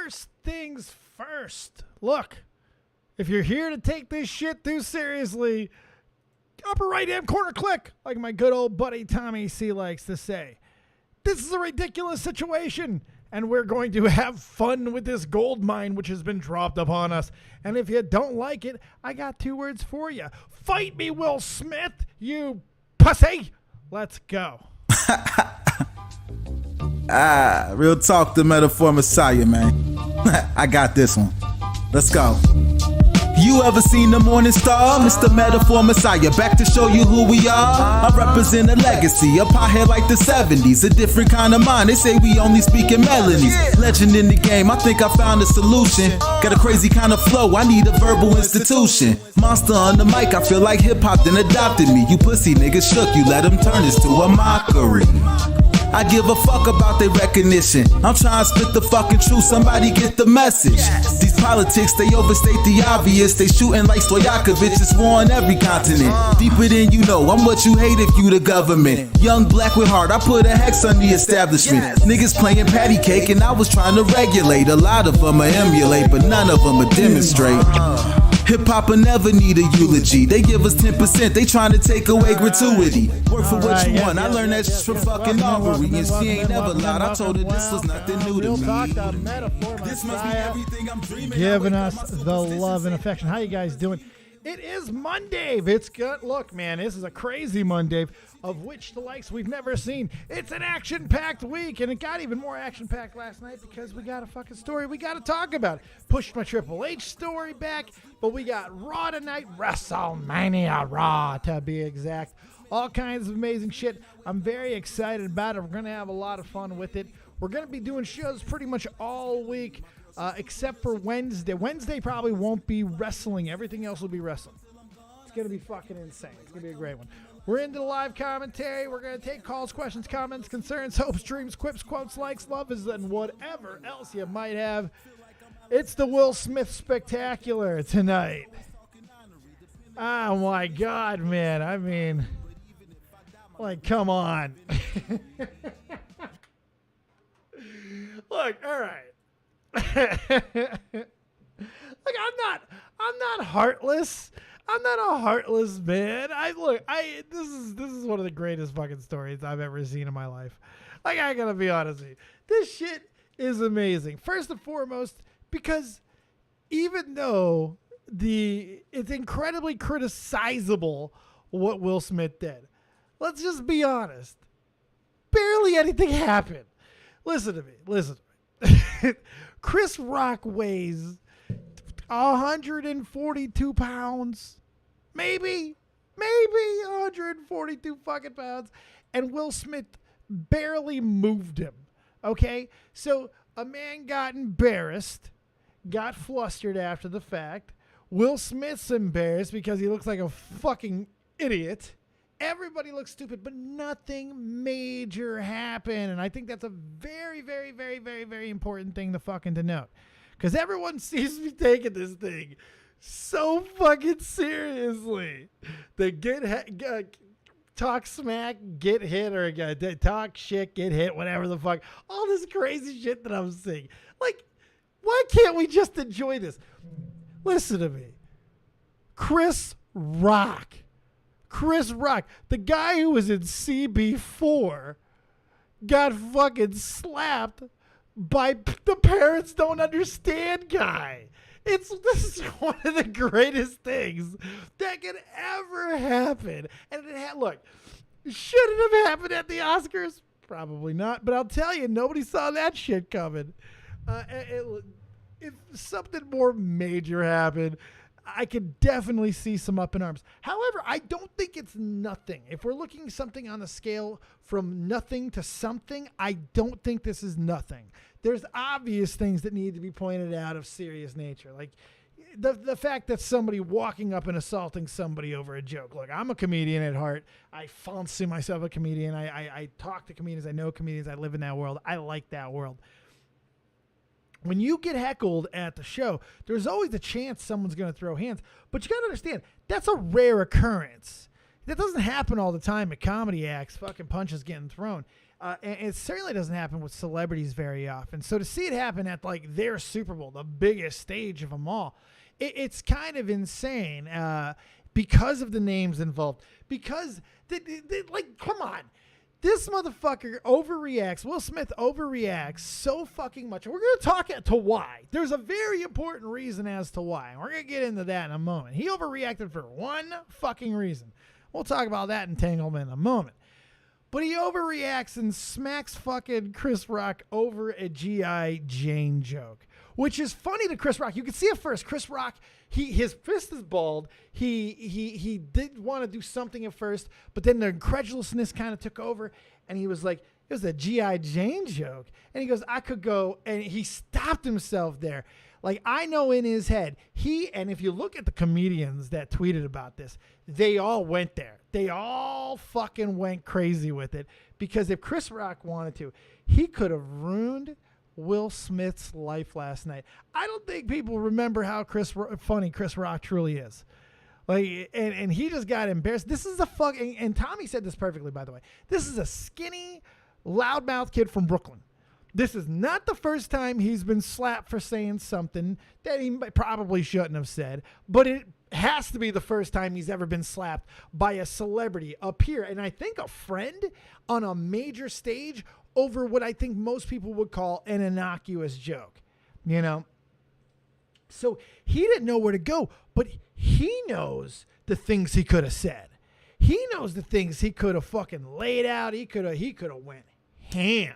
first things first. Look, if you're here to take this shit too seriously, upper right-hand corner click, like my good old buddy Tommy C likes to say. This is a ridiculous situation, and we're going to have fun with this gold mine which has been dropped upon us. And if you don't like it, I got 2 words for you. Fight me, Will Smith, you pussy. Let's go. Real talk, the metaphor messiah, man. I got this one. Let's go. You ever seen the morning star? Mr. Metaphor Messiah, back to show you who we are. I represent a legacy, a pothead like the 70s, a different kind of mind. They say we only speak in melodies. Legend in the game, I think I found a solution. Got a crazy kind of flow, I need a verbal institution. Monster on the mic, I feel like hip-hop then adopted me. You pussy niggas shook, you let them turn this to a mockery. I give a fuck about their recognition. I'm trying to spit the fucking truth, somebody get the message. These politics, they overstate the obvious. They shooting like Stoyakovich, it's war on every continent. Deeper than you know, I'm what you hate if you the government. Young black with heart, I put a hex on the establishment. Niggas playing patty cake and I was trying to regulate. A lot of them are emulate, but none of them are demonstrate. Hip-hop will never need a eulogy. They give us 10%, they trying to take away gratuity. Work for what you want, I learned that shit from fucking Aubrey. And she ain't never lied, I told her this was nothing new to me. This must be everything I'm dreaming. Giving us the love and affection. How you guys doing? It is Monday. It's good. Look, man, this is a crazy Monday, of which the likes we've never seen. It's an action-packed week, and it got even more action-packed last night because we got a fucking story we got to talk about. Pushed my Triple H story back, but we got Raw tonight, WrestleMania Raw to be exact. All kinds of amazing shit. I'm very excited about it. We're going to have a lot of fun with it. We're going to be doing shows pretty much all week. Except for Wednesday. Wednesday probably won't be wrestling. Everything else will be wrestling. It's going to be fucking insane. It's going to be a great one. We're into the live commentary. We're going to take calls, questions, comments, concerns, hopes, dreams, quips, quotes, likes, loves, and whatever else you might have. It's the Will Smith Spectacular tonight. Oh, my God, man. I mean, like, come on. Look, all right. Like I'm not heartless. I'm not a heartless man. This is one of the greatest fucking stories I've ever seen in my life. Like, I gotta be honest with you. This shit is amazing. First and foremost, because even though it's incredibly criticizable what Will Smith did, let's just be honest. Barely anything happened. Listen to me. Chris Rock weighs 142 pounds, maybe 142 fucking pounds, and Will Smith barely moved him, okay? So a man got embarrassed, got flustered after the fact. Will Smith's embarrassed because he looks like a fucking idiot. Everybody looks stupid, but nothing major happened. And I think that's a very, very, very, very, very important thing to fucking to note. Because everyone seems to be taking this thing so fucking seriously. They talk smack, get hit, or talk shit, get hit, whatever the fuck. All this crazy shit that I'm seeing. Like, why can't we just enjoy this? Listen to me. Chris Rock, the guy who was in CB4, got fucking slapped by the parents don't understand guy. This is one of the greatest things that could ever happen. And look, should it have happened at the Oscars? Probably not. But I'll tell you, nobody saw that shit coming. If something more major happened, I could definitely see some up in arms. However, I don't think it's nothing. If we're looking something on the scale from nothing to something, I don't think this is nothing. There's obvious things that need to be pointed out of serious nature. Like the fact that somebody walking up and assaulting somebody over a joke. Look, I'm a comedian at heart. I fancy myself a comedian. I talk to comedians. I know comedians. I live in that world. I like that world. When you get heckled at the show, there's always a chance someone's going to throw hands. But you got to understand, that's a rare occurrence. That doesn't happen all the time at comedy acts, fucking punches getting thrown. And it certainly doesn't happen with celebrities very often. So to see it happen at like their Super Bowl, the biggest stage of them all, it's kind of insane because of the names involved. Because, like, come on. This motherfucker overreacts. Will Smith overreacts so fucking much. And we're going to talk to why. There's a very important reason as to why. And we're going to get into that in a moment. He overreacted for one fucking reason. We'll talk about that entanglement in a moment. But he overreacts and smacks fucking Chris Rock over a G.I. Jane joke, which is funny to Chris Rock. You can see it first. Chris Rock, his fist is bald. He did want to do something at first, but then the incredulousness kind of took over, and he was like, it was a G.I. Jane joke. And he goes, I could go, and he stopped himself there. Like, I know in his head, and if you look at the comedians that tweeted about this, they all went there. They all fucking went crazy with it, because if Chris Rock wanted to, he could have ruined Will Smith's life last night. I don't think people remember how funny Chris Rock truly is. Like, and he just got embarrassed. This is a fucking, and Tommy said this perfectly, by the way. This is a skinny, loudmouth kid from Brooklyn. This is not the first time he's been slapped for saying something that he probably shouldn't have said, but it has to be the first time he's ever been slapped by a celebrity, a peer, and I think a friend on a major stage over what I think most people would call an innocuous joke, you know? So he didn't know where to go, but he knows the things he could have said. He knows the things he could have fucking laid out. He could have went ham.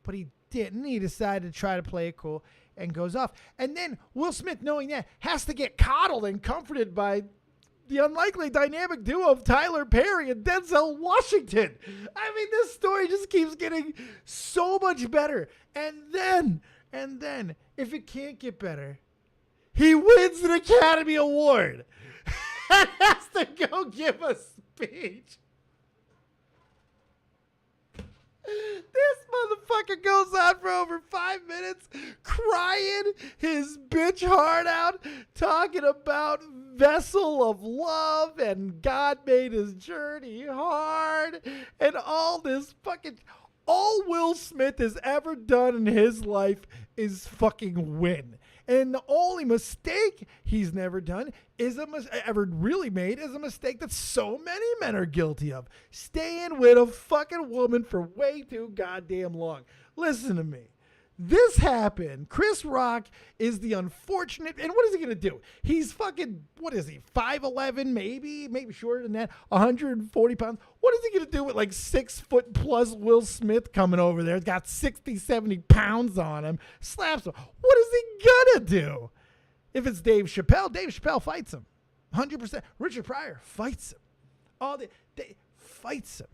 But he didn't. He decided to try to play it cool and goes off. And then Will Smith, knowing that, has to get coddled and comforted by the unlikely dynamic duo of Tyler Perry and Denzel Washington. I mean, this story just keeps getting so much better. And then, if it can't get better, he wins an Academy Award and has to go give a speech. This motherfucker goes on for over 5 minutes crying his bitch heart out, talking about vessel of love and God made his journey hard and all this fucking... All Will Smith has ever done in his life is fucking win. And the only mistake he's never done ever really made is a mistake that so many men are guilty of. Staying with a fucking woman for way too goddamn long. Listen to me. This happened. Chris Rock is the unfortunate, and what is he going to do? He's fucking, what is he, 5'11", maybe shorter than that, 140 pounds. What is he going to do with like 6 foot plus Will Smith coming over there? He's got 60, 70 pounds on him, slaps him. What is he going to do? If it's Dave Chappelle fights him. 100%. Richard Pryor fights him. Fights him.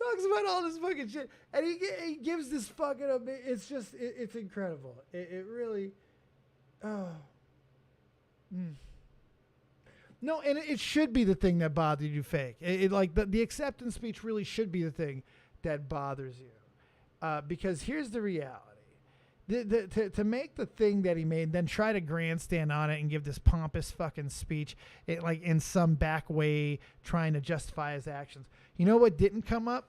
Talks about all this fucking shit, and he gives this fucking, it's incredible. It really, No, and it should be the thing that bothers you fake. Like the acceptance speech really should be the thing that bothers you, because here's the reality. To make the thing that he made, then try to grandstand on it and give this pompous fucking speech, like in some back way, trying to justify his actions. You know what didn't come up?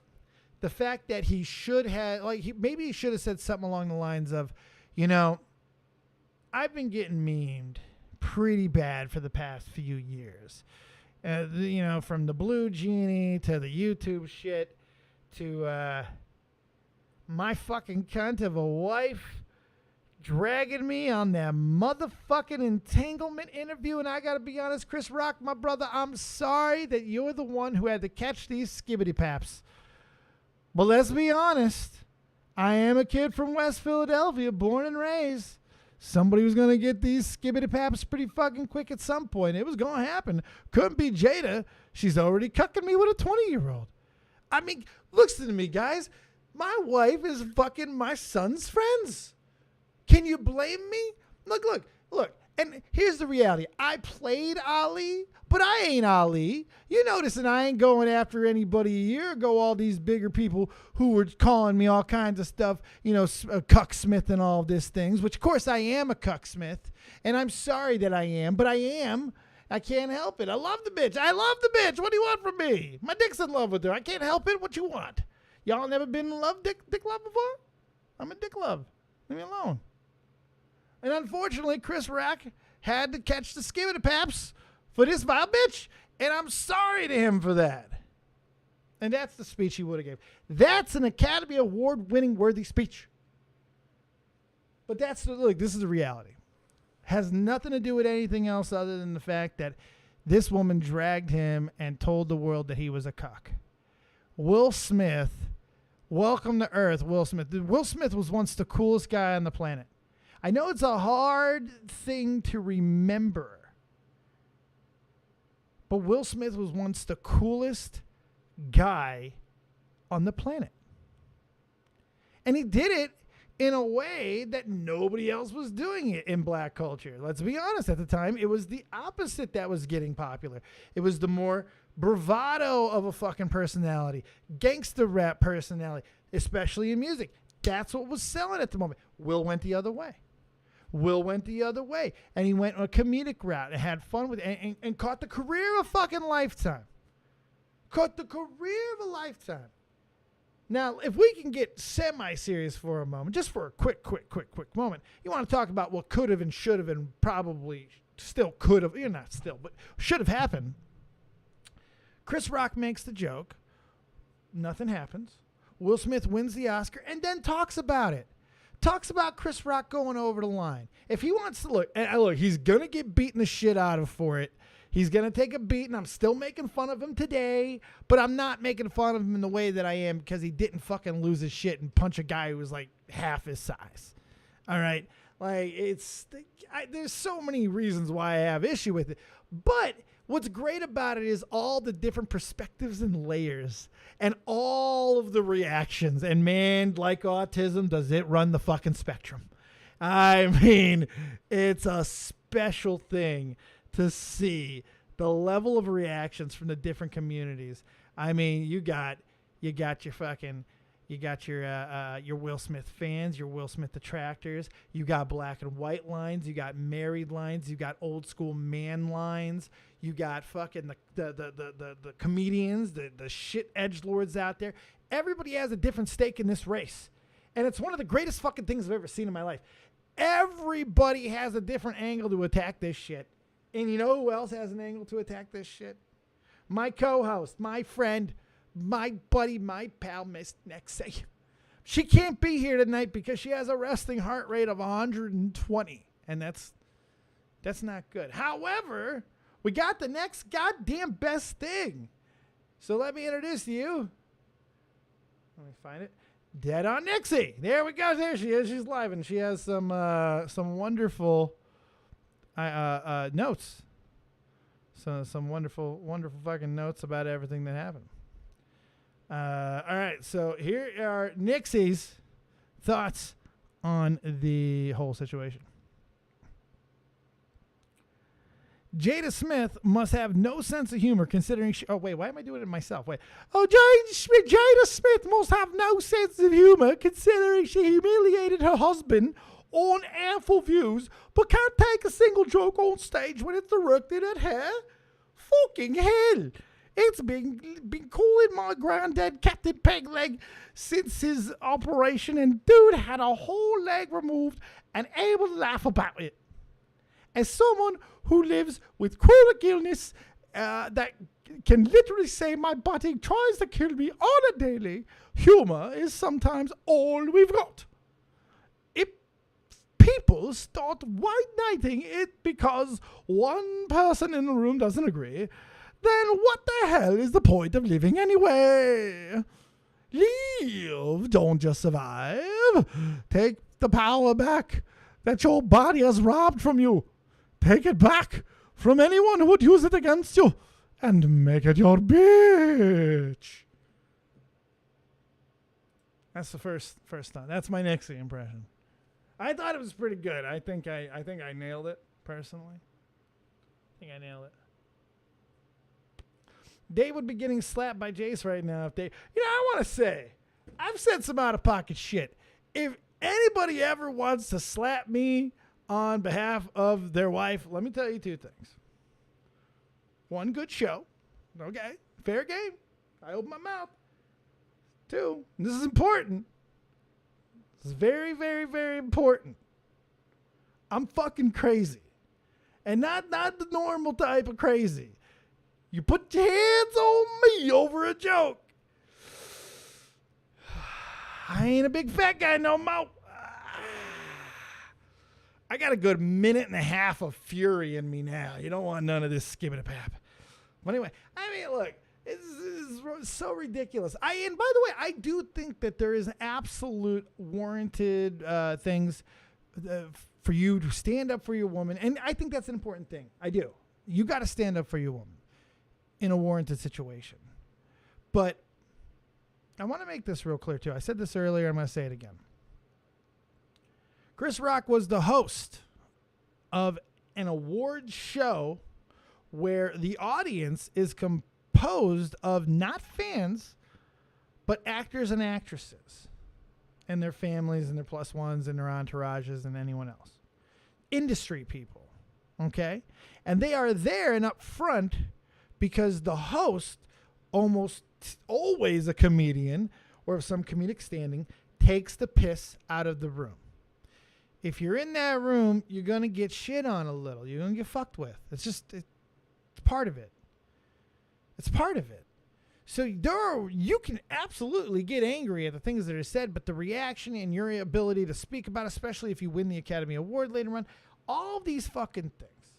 The fact that he should have, maybe he should have said something along the lines of, you know, I've been getting memed pretty bad for the past few years. You know, from the Blue Genie to the YouTube shit to my fucking cunt of a wife dragging me on that motherfucking entanglement interview. And I got to be honest, Chris Rock, my brother, I'm sorry that you're the one who had to catch these skibbity paps. But let's be honest, I am a kid from West Philadelphia, born and raised. Somebody was going to get these skibbity paps pretty fucking quick at some point. It was going to happen. Couldn't be Jada. She's already cucking me with a 20-year-old. I mean, listen to me, guys. My wife is fucking my son's friends. Can you blame me? Look. And here's the reality. I played Ali, but I ain't Ali. You noticing I ain't going after anybody a year ago, all these bigger people who were calling me all kinds of stuff, you know, a cucksmith and all these things, which of course I am a cucksmith, and I'm sorry that I am, but I am. I can't help it. I love the bitch. I love the bitch. What do you want from me? My dick's in love with her. I can't help it. What you want? Y'all never been in love, dick love before? I'm a dick love. Leave me alone. And unfortunately, Chris Rock had to catch the skim of the paps for this vile bitch, and I'm sorry to him for that. And that's the speech he would have gave. That's an Academy Award-winning worthy speech. But this is the reality. Has nothing to do with anything else other than the fact that this woman dragged him and told the world that he was a cuck. Will Smith, welcome to Earth, Will Smith. Will Smith was once the coolest guy on the planet. I know it's a hard thing to remember, but Will Smith was once the coolest guy on the planet. And he did it in a way that nobody else was doing it in black culture. Let's be honest, at the time, it was the opposite that was getting popular. It was the more bravado of a fucking personality, gangster rap personality, especially in music. That's what was selling at the moment. Will went the other way. And he went on a comedic route and had fun with it and caught the career of a fucking lifetime. Now, if we can get semi-serious for a moment, just for a quick moment, you want to talk about what could have and should have and probably still could have, not still, but should have happened. Chris Rock makes the joke. Nothing happens. Will Smith wins the Oscar and then talks about it. Talks about Chris Rock going over the line. If he wants to look, he's going to get beaten the shit out of for it. He's going to take a beat, and I'm still making fun of him today, but I'm not making fun of him in the way that I am because he didn't fucking lose his shit and punch a guy who was like half his size. All right? Like, there's so many reasons why I have issue with it. But what's great about it is all the different perspectives and layers and all of the reactions. And man, like autism, does it run the fucking spectrum. I mean, it's a special thing to see the level of reactions from the different communities. I mean, you got your Will Smith fans, your Will Smith detractors. You got black and white lines. You got married lines. You got old school man lines. You got fucking the comedians, the shit edgelords out there. Everybody has a different stake in this race, and it's one of the greatest fucking things I've ever seen in my life. Everybody has a different angle to attack this shit. And you know who else has an angle to attack this shit? My co-host, my friend, my buddy, my pal, Miss Nexie. She can't be here tonight because she has a resting heart rate of 120. And that's not good. However, we got the next goddamn best thing. So let me introduce you. Let me find it. Dead on Nixie. There we go. There she is. She's live, and she has some wonderful notes. So some wonderful fucking notes about everything that happened. All right, so here are Nixie's thoughts on the whole situation. Jada Smith must have no sense of humor considering she... Oh, wait, why am I doing it myself? Wait. Oh, Jada Smith must have no sense of humor considering she humiliated her husband on air for views, but can't take a single joke on stage when it's directed at her? Fucking hell. It's been calling my granddad Captain Pegleg since his operation, and dude had a whole leg removed and able to laugh about it. As someone who lives with chronic illness that can literally say my body tries to kill me on a daily, humor is sometimes all we've got. If people start white-knighting it because one person in the room doesn't agree, then what the hell is the point of living anyway? Live, don't just survive. Take the power back that your body has robbed from you. Take it back from anyone who would use it against you and make it your bitch. That's the first time. That's my Nixie impression. I thought it was pretty good. I think I nailed it personally. I think I nailed it. Dave would be getting slapped by Jace right now if they... I want to say, I've said some out-of-pocket shit. If anybody ever wants to slap me on behalf of their wife, let me tell you two things. 1, good show. Okay, fair game. I open my mouth. 2, and this is important. This is very, very, very important. I'm fucking crazy. And not the normal type of crazy. You put your hands on me over a joke. I ain't a big fat guy no more. I got a good minute and a half of fury in me now. You don't want none of this skimming a pap. But anyway, I mean, look, it's so ridiculous. And by the way, I do think that there is absolute warranted things for you to stand up for your woman. And I think that's an important thing. I do. You got to stand up for your woman in a warranted situation. But I want to make this real clear, too. I said this earlier. I'm going to say it again. Chris Rock was the host of an award show where the audience is composed of not fans, but actors and actresses and their families and their plus ones and their entourages and anyone else. Industry people, okay? And they are there and up front because the host, almost always a comedian or of some comedic standing, takes the piss out of the room. If you're in that room, you're going to get shit on a little. You're going to get fucked with. It's part of it. It's part of it. So you can absolutely get angry at the things that are said, but the reaction and your ability to speak about, especially if you win the Academy Award later on, all these fucking things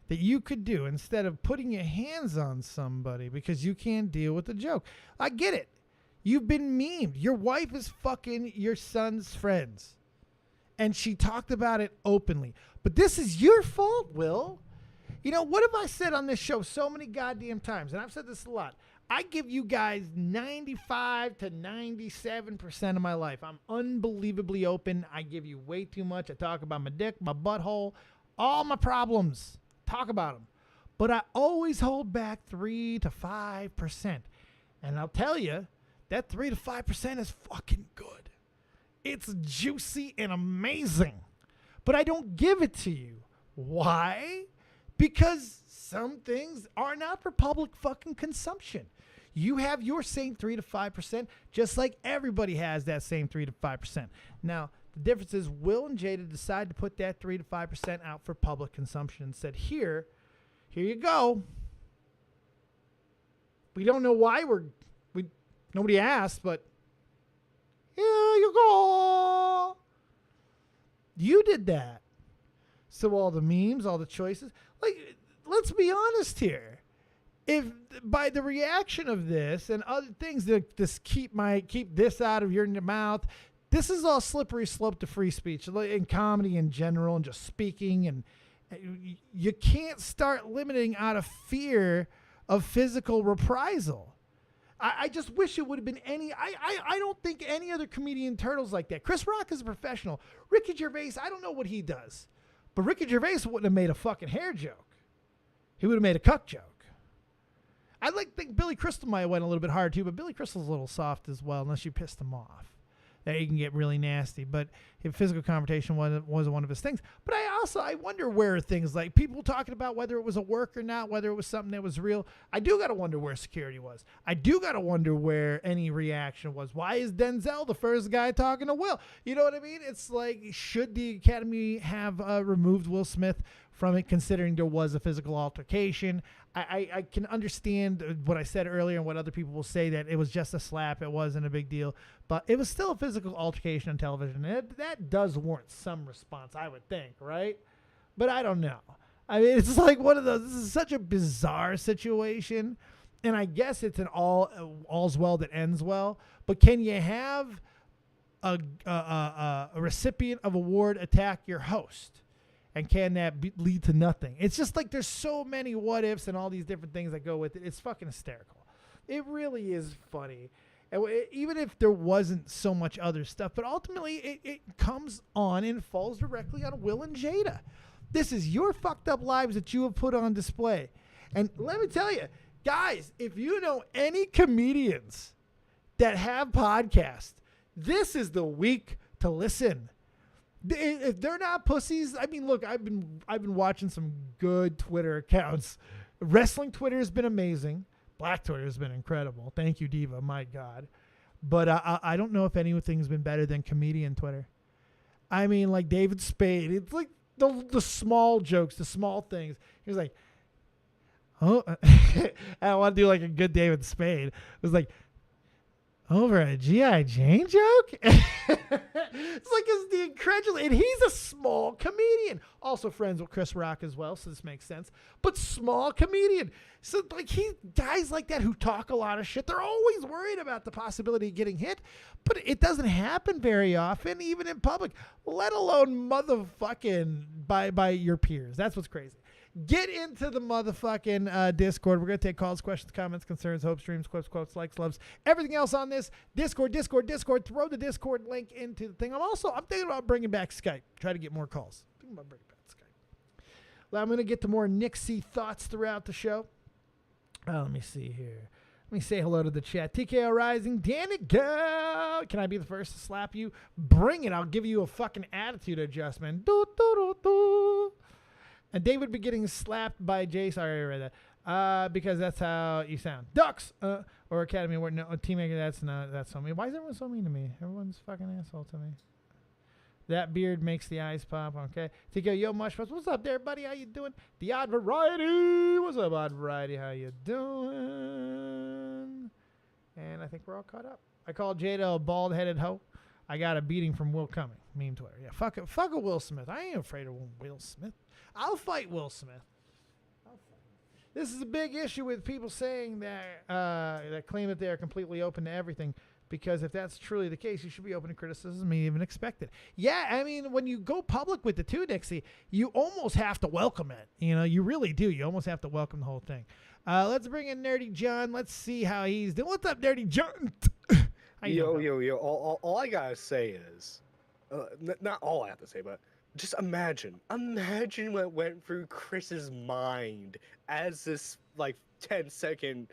that you could do instead of putting your hands on somebody because you can't deal with the joke. I get it. You've been memed. Your wife is fucking your son's friends. And she talked about it openly. But this is your fault, Will. You know, what have I said on this show so many goddamn times? And I've said this a lot. I give you guys 95 to 97% of my life. I'm unbelievably open. I give you way too much. I talk about my dick, my butthole, all my problems. Talk about them. But I always hold back 3 to 5%. And I'll tell you, that 3 to 5% is fucking good. It's juicy and amazing. But I don't give it to you. Why? Because some things are not for public fucking consumption. You have your same 3 to 5%, just like everybody has that same 3 to 5%. Now, the difference is Will and Jada decided to put that 3 to 5% out for public consumption and said, here you go. We don't know why nobody asked, but here you go. You did that. So all the memes, all the choices, like, let's be honest here. If by the reaction of this and other things that just keep this out of your mouth, this is all slippery slope to free speech and comedy in general and just speaking. And you can't start limiting out of fear of physical reprisal. I just wish it would have been I don't think any other comedian turtles like that. Chris Rock is a professional. Ricky Gervais, I don't know what he does. But Ricky Gervais wouldn't have made a fucking hair joke. He would have made a cuck joke. I think Billy Crystal might have went a little bit hard too, but Billy Crystal's a little soft as well, unless you pissed him off. That he can get really nasty. But physical confrontation was one of his things. But I wonder where things like people talking about whether it was a work or not, whether it was something that was real. I do got to wonder where security was. I do got to wonder where any reaction was. Why is Denzel the first guy talking to Will? You know what I mean? It's like, should the Academy have removed Will Smith from it, considering there was a physical altercation? I can understand what I said earlier and what other people will say, that it was just a slap. It wasn't a big deal. But it was still a physical altercation on television. And that does warrant some response, I would think, right? But I don't know. I mean, it's like one of those, this is such a bizarre situation. And I guess it's an all's well that ends well. But can you have a recipient of award attack your host? And can that lead to nothing? It's just like there's so many what ifs and all these different things that go with it. It's fucking hysterical. It really is funny. And even if there wasn't so much other stuff, but ultimately it comes on and falls directly on Will and Jada. This is your fucked up lives that you have put on display. And let me tell you, guys, if you know any comedians that have podcasts, this is the week to listen. If they're not pussies, I mean, look, I've been watching some good Twitter accounts. Wrestling Twitter has been amazing. Black Twitter has been incredible. Thank you, Diva. My God. But I don't know if anything's been better than comedian Twitter. I mean, like David Spade. It's like the small jokes, the small things. He was like, oh, I want to do like a good David Spade. It was like, over a G.I. Jane joke? It's like it's the incredulous. And he's a small comedian. Also friends with Chris Rock as well, so this makes sense. But small comedian. So like guys like that who talk a lot of shit, they're always worried about the possibility of getting hit. But it doesn't happen very often, even in public, let alone motherfucking by your peers. That's what's crazy. Get into the motherfucking Discord. We're going to take calls, questions, comments, concerns, hopes, dreams, quips, quotes, likes, loves, everything else on this. Discord. Throw the Discord link into the thing. I'm thinking about bringing back Skype. Try to get more calls. Thinking about bringing back Skype. Well, I'm going to get to more Nixie thoughts throughout the show. Let me see here. Let me say hello to the chat. TKO Rising. Danica. Can I be the first to slap you? Bring it. I'll give you a fucking attitude adjustment. And David be getting slapped by Jay. Sorry, I read that. Because that's how you sound. Ducks or Academy Award. No, teammate. That's so mean. Why is everyone so mean to me? Everyone's fucking asshole to me. That beard makes the eyes pop. Okay. TK, yo, MushPuff. What's up there, buddy? How you doing? The Odd Variety. What's up, Odd Variety? How you doing? And I think we're all caught up. I called Jada a bald-headed hoe. I got a beating from Will Cumming. Meme Twitter. Yeah, fuck it. Fuck a Will Smith. I ain't afraid of Will Smith. I'll fight Will Smith. This is a big issue with people saying that that claim that they are completely open to everything. Because if that's truly the case, you should be open to criticism and even expect it. Yeah, I mean, when you go public with the two, Dixie, you almost have to welcome it. You know, you really do. You almost have to welcome the whole thing. Let's bring in Nerdy John. Let's see how he's doing. What's up, Nerdy John? Yo. All I gotta say is, not all I have to say, but just imagine what went through Chris's mind as this, like, 10-second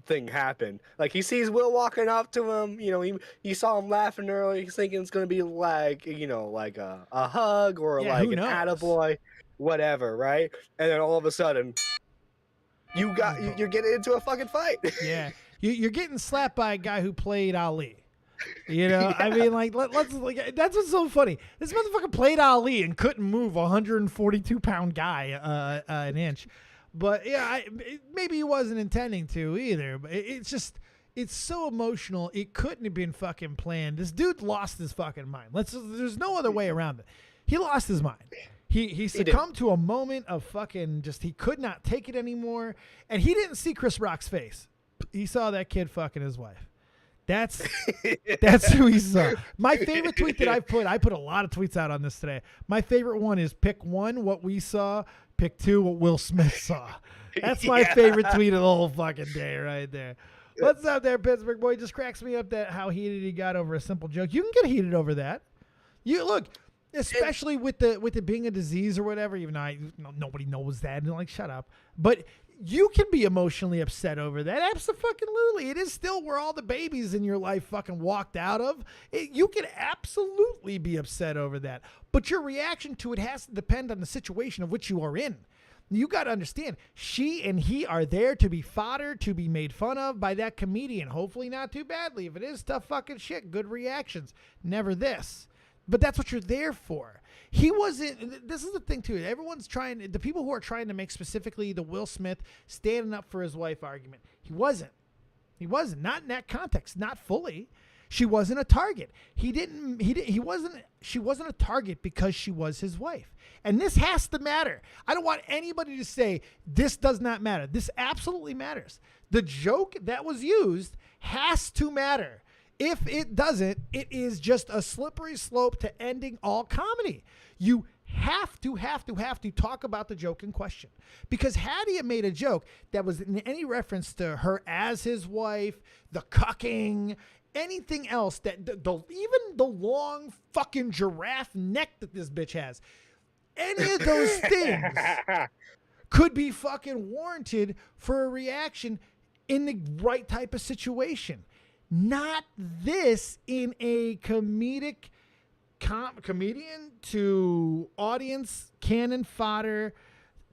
thing happened. Like, he sees Will walking up to him, you know, he saw him laughing earlier, he's thinking it's gonna be like, you know, like a hug or like an attaboy, whatever, right? And then all of a sudden, you're getting into a fucking fight. Yeah. You're getting slapped by a guy who played Ali. You know, yeah. I mean, like, let's like, that's what's so funny. This motherfucker played Ali and couldn't move a 142-pound guy an inch. But yeah, maybe he wasn't intending to either. But it's just, it's so emotional. It couldn't have been fucking planned. This dude lost his fucking mind. There's no other way around it. He lost his mind. He succumbed to a moment of fucking just, he could not take it anymore. And he didn't see Chris Rock's face. He saw that kid fucking his wife. That's who he saw. My favorite tweet that I put a lot of tweets out on this today. My favorite one is pick one, what we saw. Pick two, what Will Smith saw. That's my favorite tweet of the whole fucking day right there. What's up there, Pittsburgh boy? Just cracks me up that how heated he got over a simple joke. You can get heated over that. You look, especially with it being a disease or whatever, even though nobody knows that. And like, shut up. But you can be emotionally upset over that. Absolutely. It is still where all the babies in your life fucking walked out of. You can absolutely be upset over that. But your reaction to it has to depend on the situation of which you are in. You got to understand, she and he are there to be fodder, to be made fun of by that comedian. Hopefully not too badly. If it is tough fucking shit, good reactions. Never this. But that's what you're there for. He wasn't, this is the thing too, the people who are trying to make specifically the Will Smith standing up for his wife argument, he wasn't, not in that context, not fully. She wasn't a target. She wasn't a target because she was his wife. And this has to matter. I don't want anybody to say this does not matter. This absolutely matters. The joke that was used has to matter. If it doesn't, it is just a slippery slope to ending all comedy. You have to talk about the joke in question. Because had he made a joke that was in any reference to her as his wife, the cucking, anything else, that even the long fucking giraffe neck that this bitch has, any of those things could be fucking warranted for a reaction in the right type of situation. Not this in a comedic comedian to audience, cannon fodder,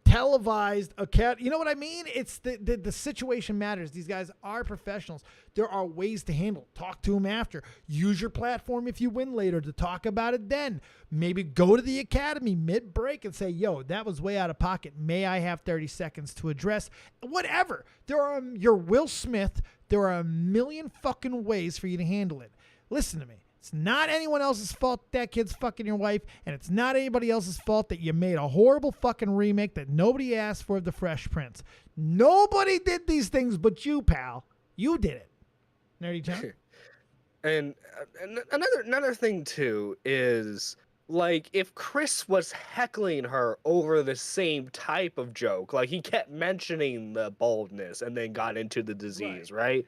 televised, you know what I mean? It's the situation matters. These guys are professionals. There are ways to handle it. Talk to them after. Use your platform if you win later to talk about it then. Maybe go to the academy mid-break and say, yo, that was way out of pocket. May I have 30 seconds to address? Whatever. You're Will Smith. There are a million fucking ways for you to handle it. Listen to me. It's not anyone else's fault that kid's fucking your wife, and it's not anybody else's fault that you made a horrible fucking remake that nobody asked for of The Fresh Prince. Nobody did these things but you, pal. You did it. Nerdy John? And another thing, too, is, like, if Chris was heckling her over the same type of joke, like, he kept mentioning the baldness and then got into the disease, right?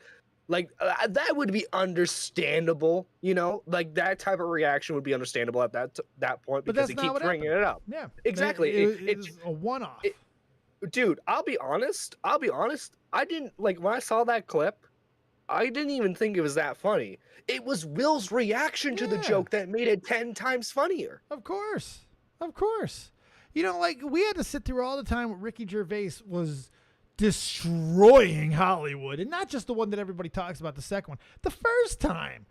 Like, that would be understandable, you know? Like, that type of reaction would be understandable at that point because he keeps bringing it up. Yeah. Exactly. It's a one-off. Dude, I'll be honest. I didn't, like, when I saw that clip, I didn't even think it was that funny. It was Will's reaction to the joke that made it 10 times funnier. Of course. Of course. You know, like, we had to sit through all the time when Ricky Gervais was destroying Hollywood, and not just the one that everybody talks about, the second one. The first time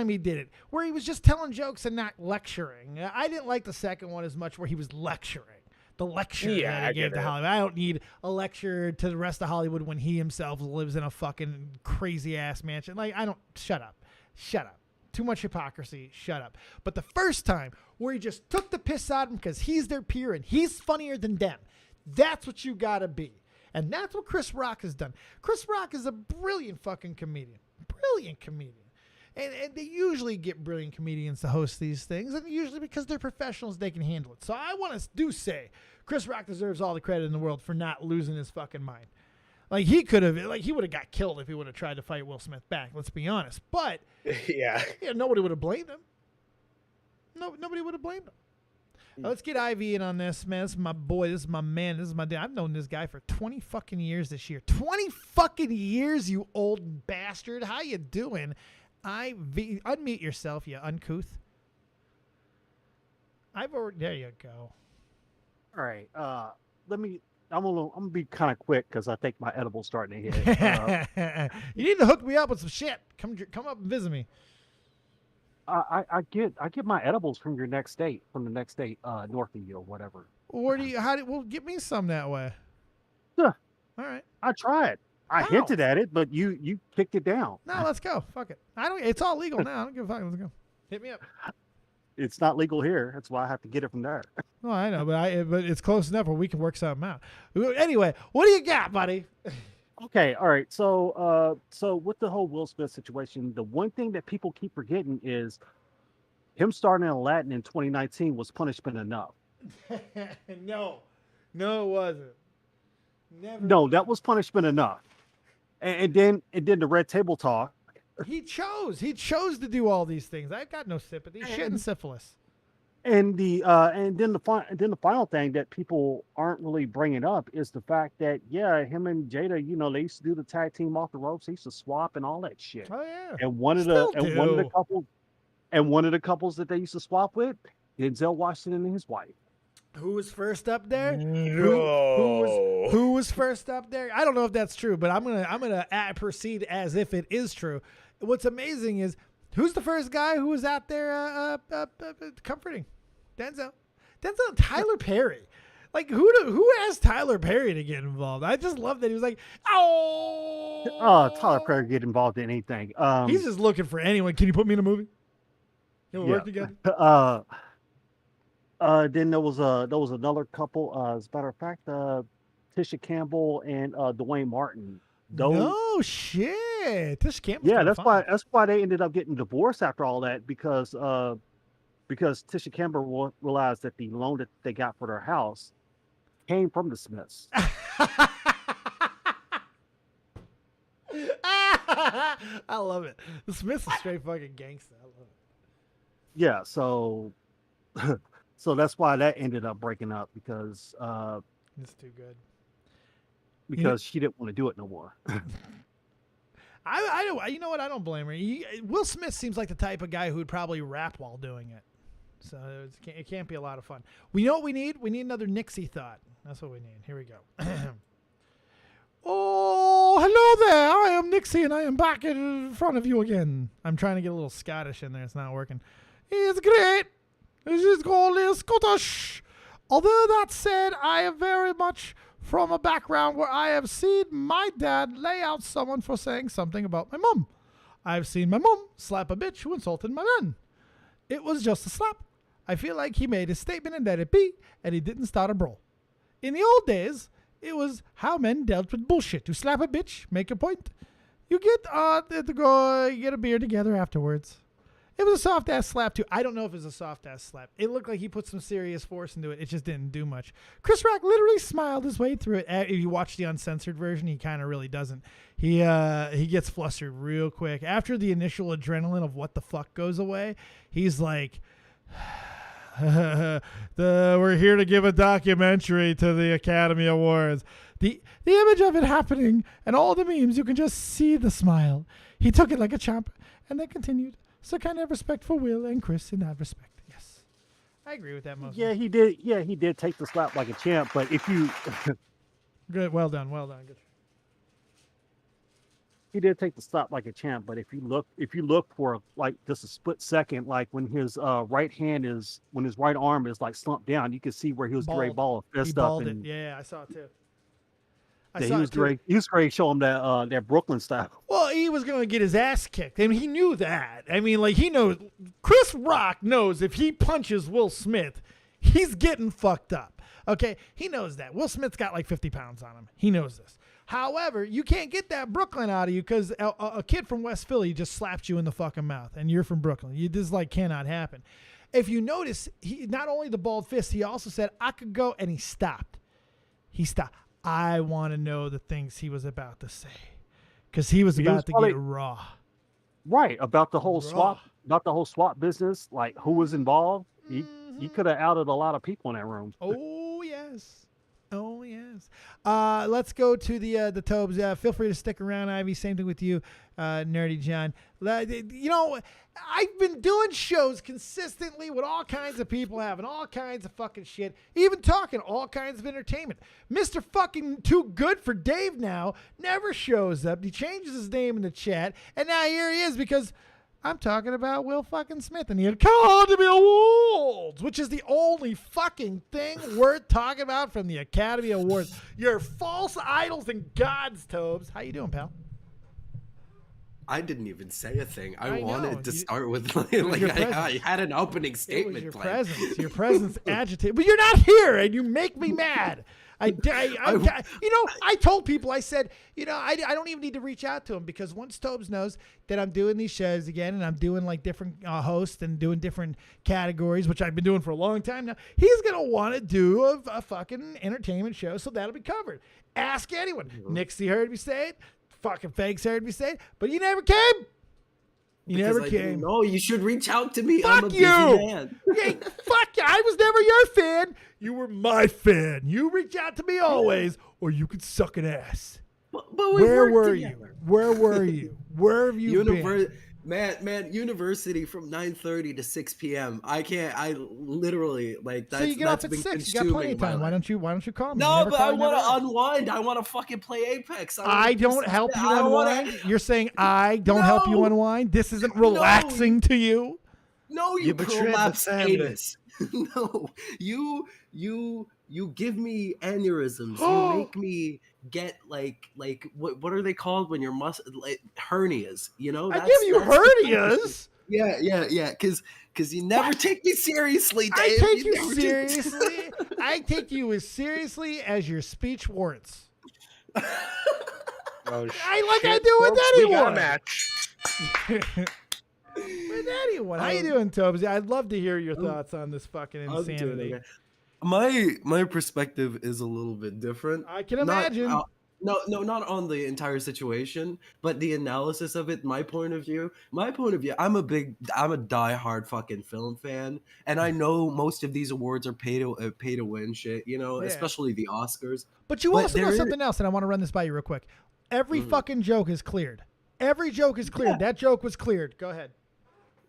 he did it, where he was just telling jokes and not lecturing. I didn't like the second one as much, where he was lecturing. The lecture that he gave to Hollywood. I don't need a lecture to the rest of Hollywood when he himself lives in a fucking crazy ass mansion. Like, shut up. Too much hypocrisy. Shut up. But the first time where he just took the piss out of him because he's their peer and he's funnier than them, that's what you gotta be. And that's what Chris Rock has done. Chris Rock is a brilliant fucking comedian. Brilliant comedian. And they usually get brilliant comedians to host these things, and usually because they're professionals, they can handle it. So I want to say Chris Rock deserves all the credit in the world for not losing his fucking mind. Like, he would have got killed if he would have tried to fight Will Smith back, let's be honest. But yeah, nobody would have blamed him. No, nobody would have blamed him. Let's get Ivy in on this, man. This is my boy. This is my man. This is my dad. I've known this guy for 20 fucking years this year. 20 fucking years, you old bastard. How you doing? Ivy, unmute yourself, you uncouth. There you go. All right. I'm gonna be kind of quick because I think my edible's starting to hit. You need to hook me up with some shit. Come up and visit me. I get my edibles from the next state, north of you or whatever. Well, get me some that way. Yeah. All right. I tried. I hinted at it, but you kicked it down. No, let's go. Fuck it. It's all legal now. I don't give a fuck. Let's go. Hit me up. It's not legal here. That's why I have to get it from there. Oh, I know, but it's close enough where we can work something out. Anyway, what do you got, buddy? Okay, all right. So with the whole Will Smith situation, the one thing that people keep forgetting is him starting in Aladdin in 2019 was punishment enough. No, it wasn't. Never. No, that was punishment enough. And then the Red Table Talk. He chose to do all these things. I've got no sympathy. Shit and syphilis. And then the final thing that people aren't really bringing up is the fact that him and Jada, they used to do the tag team off the ropes. They used to swap and all that shit. Oh yeah. And one of the couples that they used to swap with, Denzel Washington and his wife. Who was first up there? No. Who was first up there? I don't know if that's true, but I'm gonna proceed as if it is true. What's amazing is, who's the first guy who was out there comforting? Denzel, Tyler Perry. Like, who asked Tyler Perry to get involved? I just love that he was like, oh, Tyler Perry get involved in anything. He's just looking for anyone. Can you put me in a movie? Can we work together? Then there was another couple. As a matter of fact, Tisha Campbell and Dwayne Martin. No shit, Tisha Campbell. Yeah, that's why they ended up getting divorced after all that, because Tisha Campbell realized that the loan that they got for their house came from the Smiths. I love it. The Smiths is straight fucking gangster. I love it. Yeah, so that's why that ended up breaking up, because it's too good. Because she didn't want to do it no more. I don't. You know what? I don't blame her. Will Smith seems like the type of guy who would probably rap while doing it. So it can't be a lot of fun. We know what we need. We need another Nixie thought. That's what we need. Here we go. Oh, hello there. I am Nixie, and I am back in front of you again. I'm trying to get a little Scottish in there. It's not working. It's great. This is called Scottish. Although that said, I am very much from a background where I have seen my dad lay out someone for saying something about my mum. I've seen my mum slap a bitch who insulted my man. It was just a slap. I feel like he made a statement and let it be, and he didn't start a brawl. In the old days, it was how men dealt with bullshit. You slap a bitch, make a point. You get to go get a beer together afterwards. It was a soft ass slap too. I don't know if it was a soft ass slap. It looked like he put some serious force into it. It just didn't do much. Chris Rock literally smiled his way through it. If you watch the uncensored version, he kind of really doesn't. He gets flustered real quick after the initial adrenaline of what the fuck goes away. He's like. We're here to give a documentary to the Academy Awards. The image of it happening and all the memes, you can just see the smile. He took it like a champ and then continued. So kind of respect for Will and Chris in that respect. Yes. I agree with that mostly. Yeah, he did. Yeah, he did take the slap like a champ. But if you Good. Well done. Good. he did take the slap like a champ, but if you look for like just a split second, like when his right arm is like slumped down, you can see where he was ready to ball a fist up. And Yeah, I saw it too. he was ready to show him that Brooklyn style. Well, he was going to get his ass kicked, and he knew that. I mean, like, he knows. Chris Rock knows if he punches Will Smith, he's getting fucked up. Okay? He knows that. Will Smith's got like 50 pounds on him. He knows this. However, you can't get that Brooklyn out of you because a kid from West Philly just slapped you in the fucking mouth, and you're from Brooklyn. This like cannot happen. If you notice, he not only the bald fist, he also said, I could go, and he stopped. He stopped. I want to know the things he was about to say because he was about to get raw. Right, about the whole swap business, like who was involved. He could have outed a lot of people in that room. Oh, yes. Oh, yes. Let's go to the Tobes. Feel free to stick around, Ivy. Same thing with you, Nerdy John. You know, I've been doing shows consistently with all kinds of people having all kinds of fucking shit, even talking all kinds of entertainment. Mr. fucking Too Good for Dave now never shows up. He changes his name in the chat, and now here he is because I'm talking about Will fucking Smith and the Academy Awards, which is the only fucking thing worth talking about from the Academy Awards. Your false idols and gods, Tobes. How you doing, pal? I didn't even say a thing. I know. wanted to start with I had an opening statement. It was your presence agitated, but you're not here, and you make me mad. I told people, I said, I don't even need to reach out to him because once Tobes knows that I'm doing these shows again and I'm doing like different hosts and doing different categories, which I've been doing for a long time now, he's going to want to do a fucking entertainment show. So that'll be covered. Ask anyone. Mm-hmm. Nixie heard me say it. Fucking Fakes heard me say it. But you never came. You never came. No, you should reach out to me. Fuck I'm a busy man. Hey, fuck you. I was never your fan. You were my fan. You reach out to me always, or you could suck an ass. But where were you? Where were you? Where have you been? Man, university from 9:30 to 6 p.m. I literally that's so you get off at 6. You got plenty of time. Why don't you call me? No, but I want to unwind. I want to fucking play Apex. I don't help you unwind. You're saying I don't help you unwind. This isn't relaxing to you. No, you prolapse anus. No, you give me aneurysms. You make me get like what are they called when your hernias? I give you hernias. Yeah. Because you never take me seriously, Dave. I take you seriously. I take you as seriously as your speech warrants. I do with anyone. We got a match. With anyone. How you doing, Tobes? I'd love to hear your thoughts on this fucking insanity. My perspective is a little bit different. I can imagine. No, not on the entire situation, but the analysis of it. My point of view. I'm a diehard fucking film fan, and I know most of these awards are pay to win shit. Especially the Oscars. But you also know something else, and I want to run this by you real quick. Every fucking joke is cleared. Every joke is cleared. That joke was cleared. Go ahead.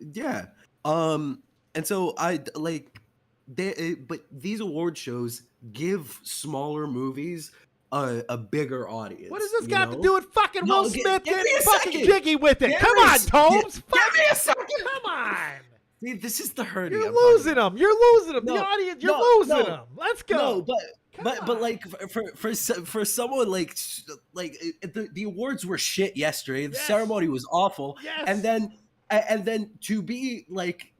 Yeah. And so but these award shows give smaller movies a bigger audience. What does this got to know? do with fucking No, Will give Smith me getting a fucking second. jiggy with it? Give Come me a on, s- Tobes. Give me a second. Come on. See, this is the hurting. You're I'm talking losing about. them. You're losing them. The No, audience, you're no, losing no. them. Let's go. No, Come but on. like for someone like the awards were shit yesterday. The Yes. ceremony was awful, Yes. and then to be like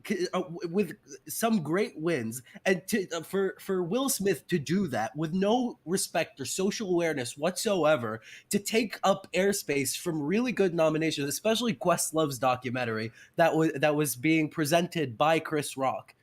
with some great wins, and for Will Smith to do that with no respect or social awareness whatsoever, to take up airspace from really good nominations, especially Questlove's documentary that was being presented by Chris Rock.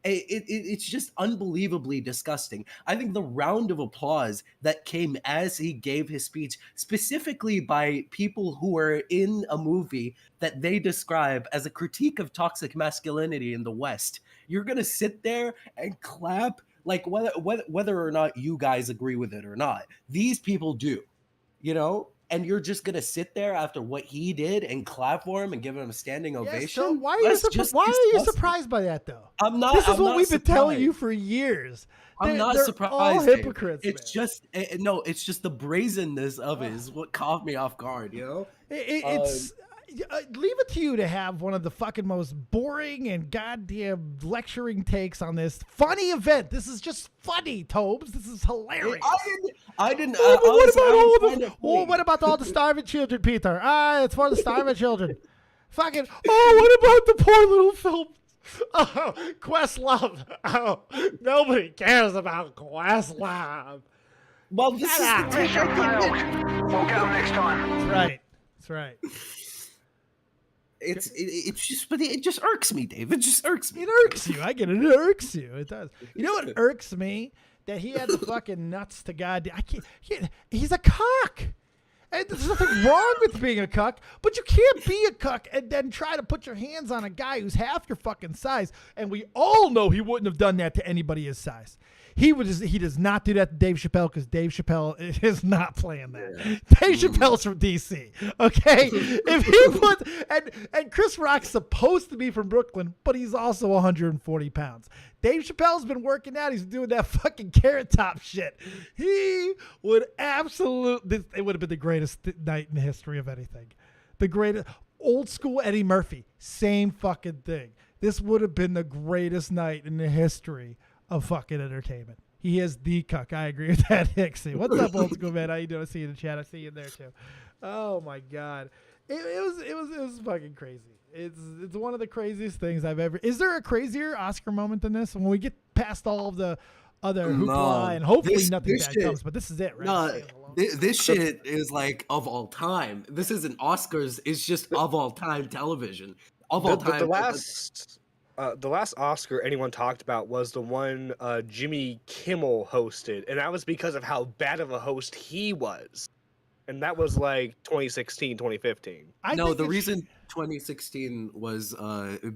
It's just unbelievably disgusting. I think the round of applause that came as he gave his speech, specifically by people who are in a movie that they describe as a critique of toxic masculinity in the West, you're gonna sit there and clap, like whether or not you guys agree with it or not. These people do, and you're just gonna sit there after what he did and clap for him and give him a standing Yes, ovation. so why are That's just you disgusting. surprised by that though? I'm not. This is I'm what not we've been telling you surprised. for years. I'm not they're surprised. all Dave. hypocrites. It's man. just no. It's just the brazenness of it is what caught me off guard. It's leave it to you to have one of the fucking most boring and goddamn lecturing takes on this funny event. This is just funny, Tobes. This is hilarious. I didn't. What about all the starving children, Peter? It's for the starving children. Fucking. Oh, what about the poor little film? Oh, Questlove. Oh, nobody cares about Questlove. Well, this is the take I think We'll get them next time. That's right. That's right. it's just, but it just irks me, Dave. It just irks me. It irks you. I get it. It irks you. It does. You know what irks me? That he had the fucking nuts to goddamn. He's a cuck. And there's nothing wrong with being a cuck, but you can't be a cuck and then try to put your hands on a guy who's half your fucking size. And we all know he wouldn't have done that to anybody his size. He does not do that to Dave Chappelle because Dave Chappelle is not playing that. Dave Chappelle's from DC. Okay? If he and Chris Rock's supposed to be from Brooklyn, but he's also 140 pounds. Dave Chappelle's been working out. He's doing that fucking Carrot Top shit. He would absolutely, it would have been the greatest night in the history of anything. The greatest, old school Eddie Murphy, same fucking thing. This would have been the greatest night in the history of fucking entertainment. He is the cuck. I agree with that, Hixie. What's up, old school man? How you doing? I see you in the chat. I see you in there too. Oh my god, it was fucking crazy. It's one of the craziest things I've ever. Is there a crazier Oscar moment than this? When we get past all of the other hoopla and hopefully nothing bad comes, but this is it, right? No, this shit is like of all time. This isn't Oscars. It's just of all time television. Of all time. The last Oscar anyone talked about was the one Jimmy Kimmel hosted, and that was because of how bad of a host he was. And that was like 2016, 2015. The reason 2016 was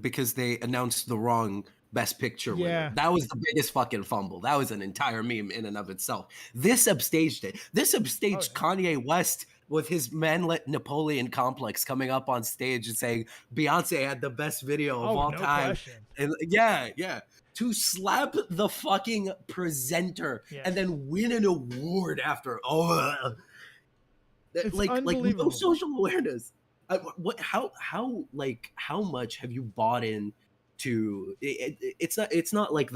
because they announced the wrong Best Picture winner. Yeah. That was the biggest fucking fumble. That was an entire meme in and of itself. This upstaged it. This upstaged Kanye West with his manlet Napoleon complex coming up on stage and saying Beyonce had the best video of all time. Question. And yeah. To slap the fucking presenter and then win an award after. It's like unbelievable. no social awareness. How much have you bought in to it's not like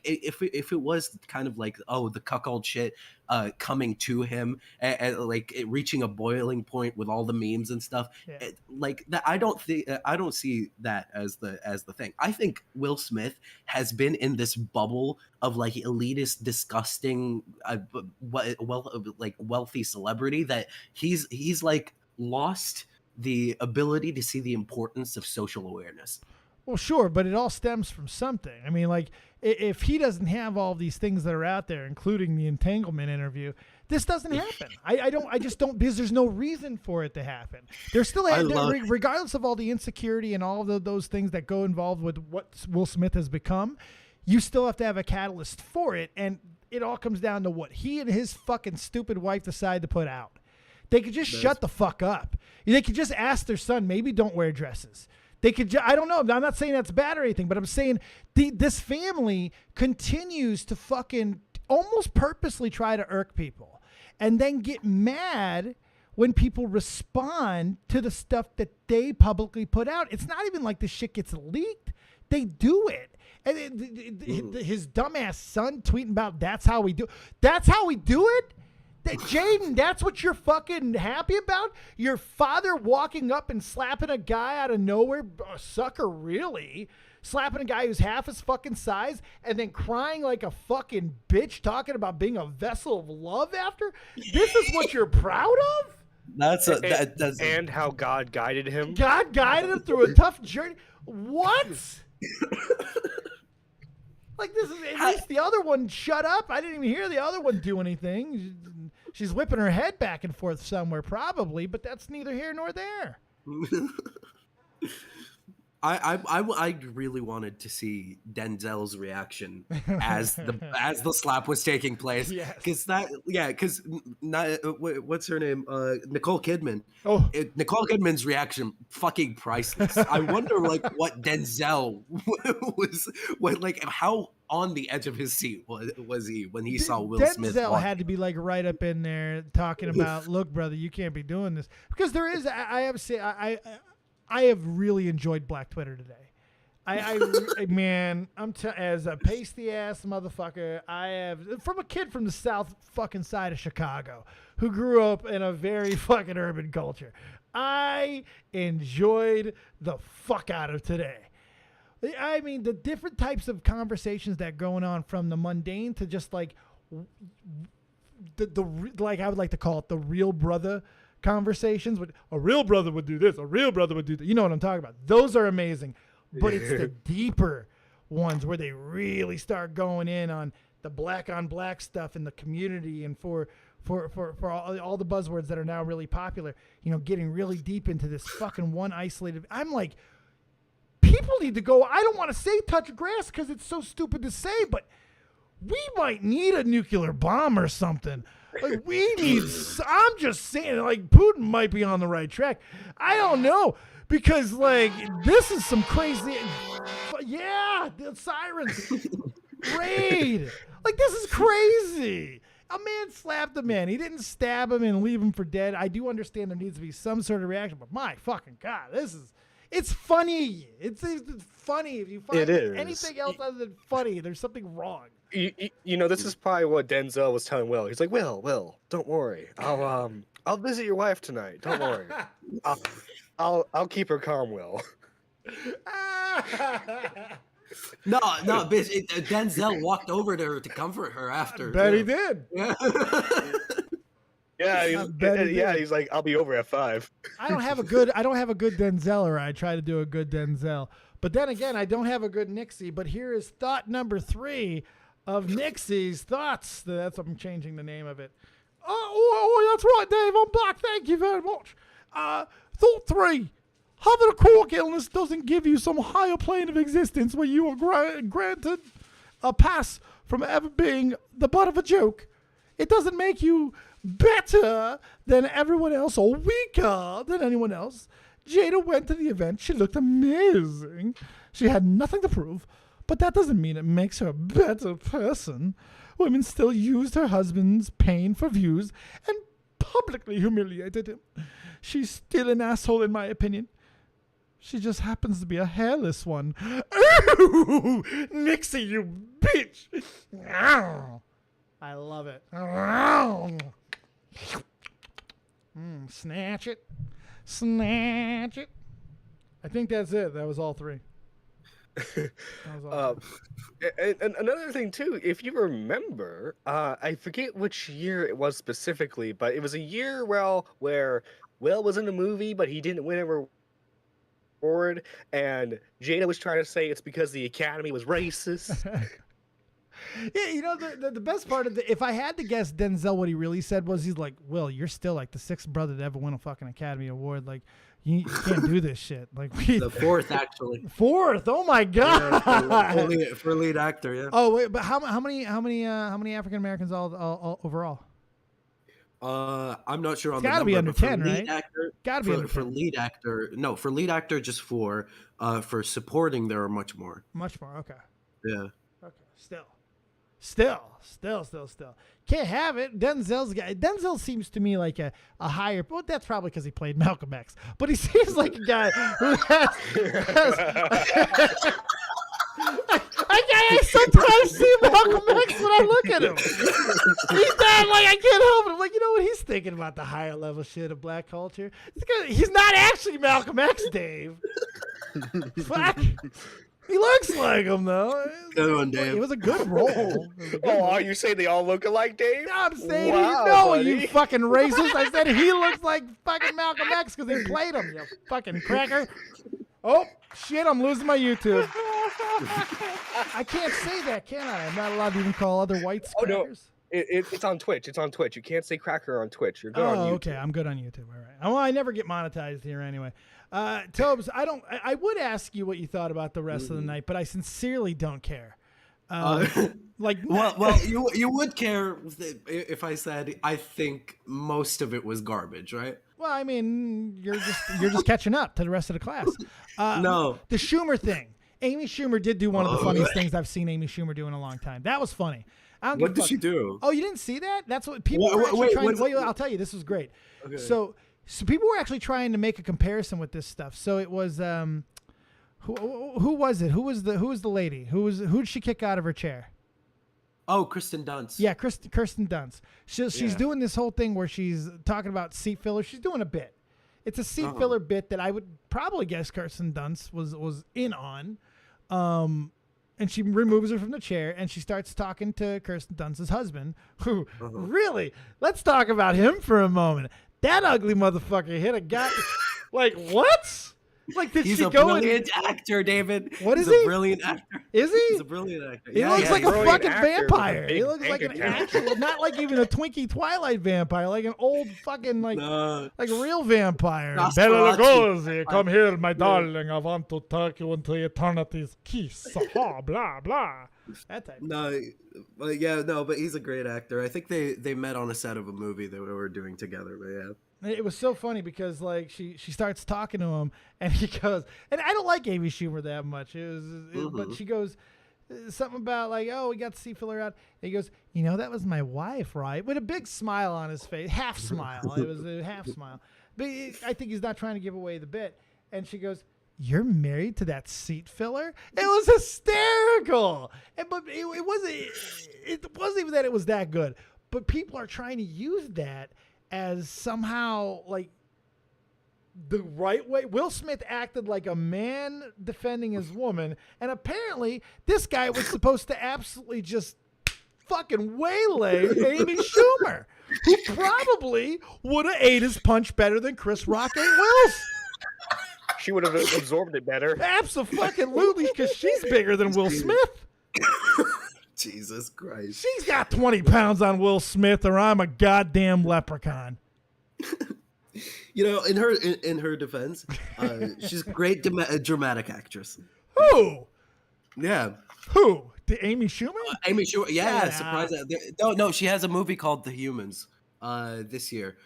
if it was kind of like the cuckold shit coming to him and like it reaching a boiling point with all the memes and stuff like that. I don't see that as the thing. I think Will Smith has been in this bubble of like elitist, disgusting, wealthy celebrity that he's like lost the ability to see the importance of social awareness. Well, sure, but it all stems from something. I mean, like, if he doesn't have all these things that are out there, including the Entanglement interview, this doesn't happen. I just don't, because there's no reason for it to happen. There's still, regardless of all the insecurity and all of those things that go involved with what Will Smith has become, you still have to have a catalyst for it, and it all comes down to what he and his fucking stupid wife decide to put out. They could just shut the fuck up. They could just ask their son, maybe don't wear dresses. They could, I don't know. I'm not saying that's bad or anything, but I'm saying this family continues to fucking almost purposely try to irk people and then get mad when people respond to the stuff that they publicly put out. It's not even like the shit gets leaked. They do it. And his dumbass son tweeting about that's how we do it? Jaden, that's what you're fucking happy about? Your father walking up and slapping a guy out of nowhere? Sucker, really? Slapping a guy who's half his fucking size and then crying like a fucking bitch talking about being a vessel of love after? This is what you're proud of? That's and how God guided him. God guided him through a tough journey. What? Like, this is at least the other one shut up. I didn't even hear the other one do anything. She's whipping her head back and forth somewhere, probably, but that's neither here nor there. I really wanted to see Denzel's reaction as the slap was taking place. Because what's her name? Nicole Kidman. Nicole Kidman's reaction fucking priceless. I wonder what Denzel how on the edge of his seat was he when he saw Will Smith. Denzel had to be right up in there talking about, look, brother, you can't be doing this, because there is. I have to say, I have really enjoyed Black Twitter today. Man, as a pasty ass motherfucker, I have, from a kid from the south fucking side of Chicago who grew up in a very fucking urban culture, I enjoyed the fuck out of today. I mean, the different types of conversations that going on, from the mundane to just like I would like to call it the real brother conversations. With a real brother would do this, a real brother would do that. You know what I'm talking about? Those are amazing. But it's the deeper ones where they really start going in on the black on black stuff in the community, and for all the buzzwords that are now really popular, getting really deep into this fucking one isolated. I'm like, people need to go. I don't want to say touch grass because it's so stupid to say, but we might need a nuclear bomb or something. Like, we need, I'm just saying, like, Putin might be on the right track. I don't know, because, like, this is some crazy, the sirens, raid. Like, this is crazy. A man slapped a man. He didn't stab him and leave him for dead. I do understand there needs to be some sort of reaction, but my fucking God, it's funny. It's funny. If you find anything else other than funny, there's something wrong. This is probably what Denzel was telling Will. He's like, Will, don't worry. I'll visit your wife tonight. Don't worry. I'll keep her calm, Will. No, bitch. Denzel walked over to her to comfort her after. I bet he did. Yeah, he's like, I'll be over at 5. I don't have a good Denzel, or I try to do a good Denzel. But then again, I don't have a good Nixie. But here is thought number 3 of Nixie's thoughts. I'm changing the name of it. Oh, that's right, Dave. I'm back. Thank you very much. Thought 3. Having a cork illness doesn't give you some higher plane of existence where you are granted a pass from ever being the butt of a joke. It doesn't make you better than everyone else or weaker than anyone else. Jada went to the event. She looked amazing. She had nothing to prove, but that doesn't mean it makes her a better person. Women still used her husband's pain for views and publicly humiliated him. She's still an asshole, in my opinion. She just happens to be a hairless one. Ooh, Nixie, you bitch. I love it. Snatch it. Snatch it. I think that's it. That was all 3. And another thing, too, if you remember, I forget which year it was specifically, but it was a year where Will was in a movie, but he didn't win a reward, and Jada was trying to say it's because the Academy was racist. Yeah, the best part of if I had to guess Denzel, what he really said was, he's like, Will, you're still like the 6th brother to ever win a fucking Academy Award. Like, you can't do this shit. Like, the 4th, actually. 4th. Oh my God. Yeah, for lead actor. Yeah. Oh wait, but how many African Americans all overall? I'm not sure on It's the gotta be number, under but for 10, lead right? actor, Gotta be under for 10. lead actor, no, for lead actor, just four. For supporting, there are much more. Much more. Okay. Yeah. Okay. Still. Can't have it. Denzel seems to me like a higher. Well, that's probably because he played Malcolm X. But he seems like a guy who has I sometimes see Malcolm X when I look at him. He's not like I can't help it. I'm like, you know what? He's thinking about the higher level shit of black culture. He's not actually Malcolm X, Dave. Fuck. He looks like him though. Good one, Dave. It was a good role. Oh, are you saying they all look alike, Dave? I'm saying Wow, no, buddy. you fucking racist. I said he looks like fucking Malcolm X because he played him, you fucking cracker. Oh, shit, I'm losing my YouTube. I can't say that, can I? I'm not allowed to even call other whites Oh, no. crackers. It's on Twitch. It's on Twitch. You can't say cracker on Twitch. You're good on YouTube. Okay, I'm good on YouTube. All right. Well, I never get monetized here anyway. Tobes, I would ask you what you thought about the rest of the night, but I sincerely don't care. Well, you would care if I said I think most of it was garbage, right? Well, I mean, you're just catching up to the rest of the class. No. The Schumer thing. Amy Schumer did do one of the funniest things I've seen Amy Schumer do in a long time. That was funny. What did she do? Oh, you didn't see that? That's what people were actually trying to... Well, I'll tell you, this was great. Okay. So people were actually trying to make a comparison with this stuff. So it was... Who was it? Who was the lady? Who did she kick out of her chair? Oh, Kristen Dunst. Yeah, Kirsten Dunst. She's doing this whole thing where she's talking about seat filler. She's doing a bit. It's a seat filler bit that I would probably guess Kirsten Dunst was in on. And she removes her from the chair and she starts talking to Kirsten Dunst's husband, who really, let's talk about him for a moment. That ugly motherfucker hit a guy. Like, what? Like, did He's she a go brilliant actor, David. What is He's he? a brilliant actor. Is he? He's a brilliant actor. He looks like he's a a fucking brilliant actor with a vampire. He big looks like bank an account. actual, not like even a Twinkie Twilight vampire, like an old fucking like real vampire. Nosferatu. Bela Lugosi, come here, my darling. I want to take you into eternity's kiss. Blah blah. That type. But he's a great actor. I think they met on a set of a movie that we were doing together. But yeah. It was so funny because like she starts talking to him and he goes, and I don't like Amy Schumer that much. But she goes something about like, oh, we got the seat filler out. And he goes, you know, that was my wife, right? With a big smile on his face, half smile. It was a half smile. But I think he's not trying to give away the bit. And she goes, you're married to that seat filler? It was hysterical. But it wasn't even that it was that good. But people are trying to use that as somehow like the right way. Will Smith acted like a man defending his woman, and apparently this guy was supposed to absolutely just fucking waylay Amy Schumer, who probably would have ate his punch better than Chris Rock ate Will's. She would have absorbed it better. Absolutely, because she's bigger than Will Smith. Jesus Christ. She's got 20 pounds on Will Smith, or I'm a goddamn leprechaun. You know, in her defense, she's a great dramatic actress. Who? Yeah. Who? The Amy Schumer? Amy Schumer. Yeah, Shut surprise. No, she has a movie called The Humans this year.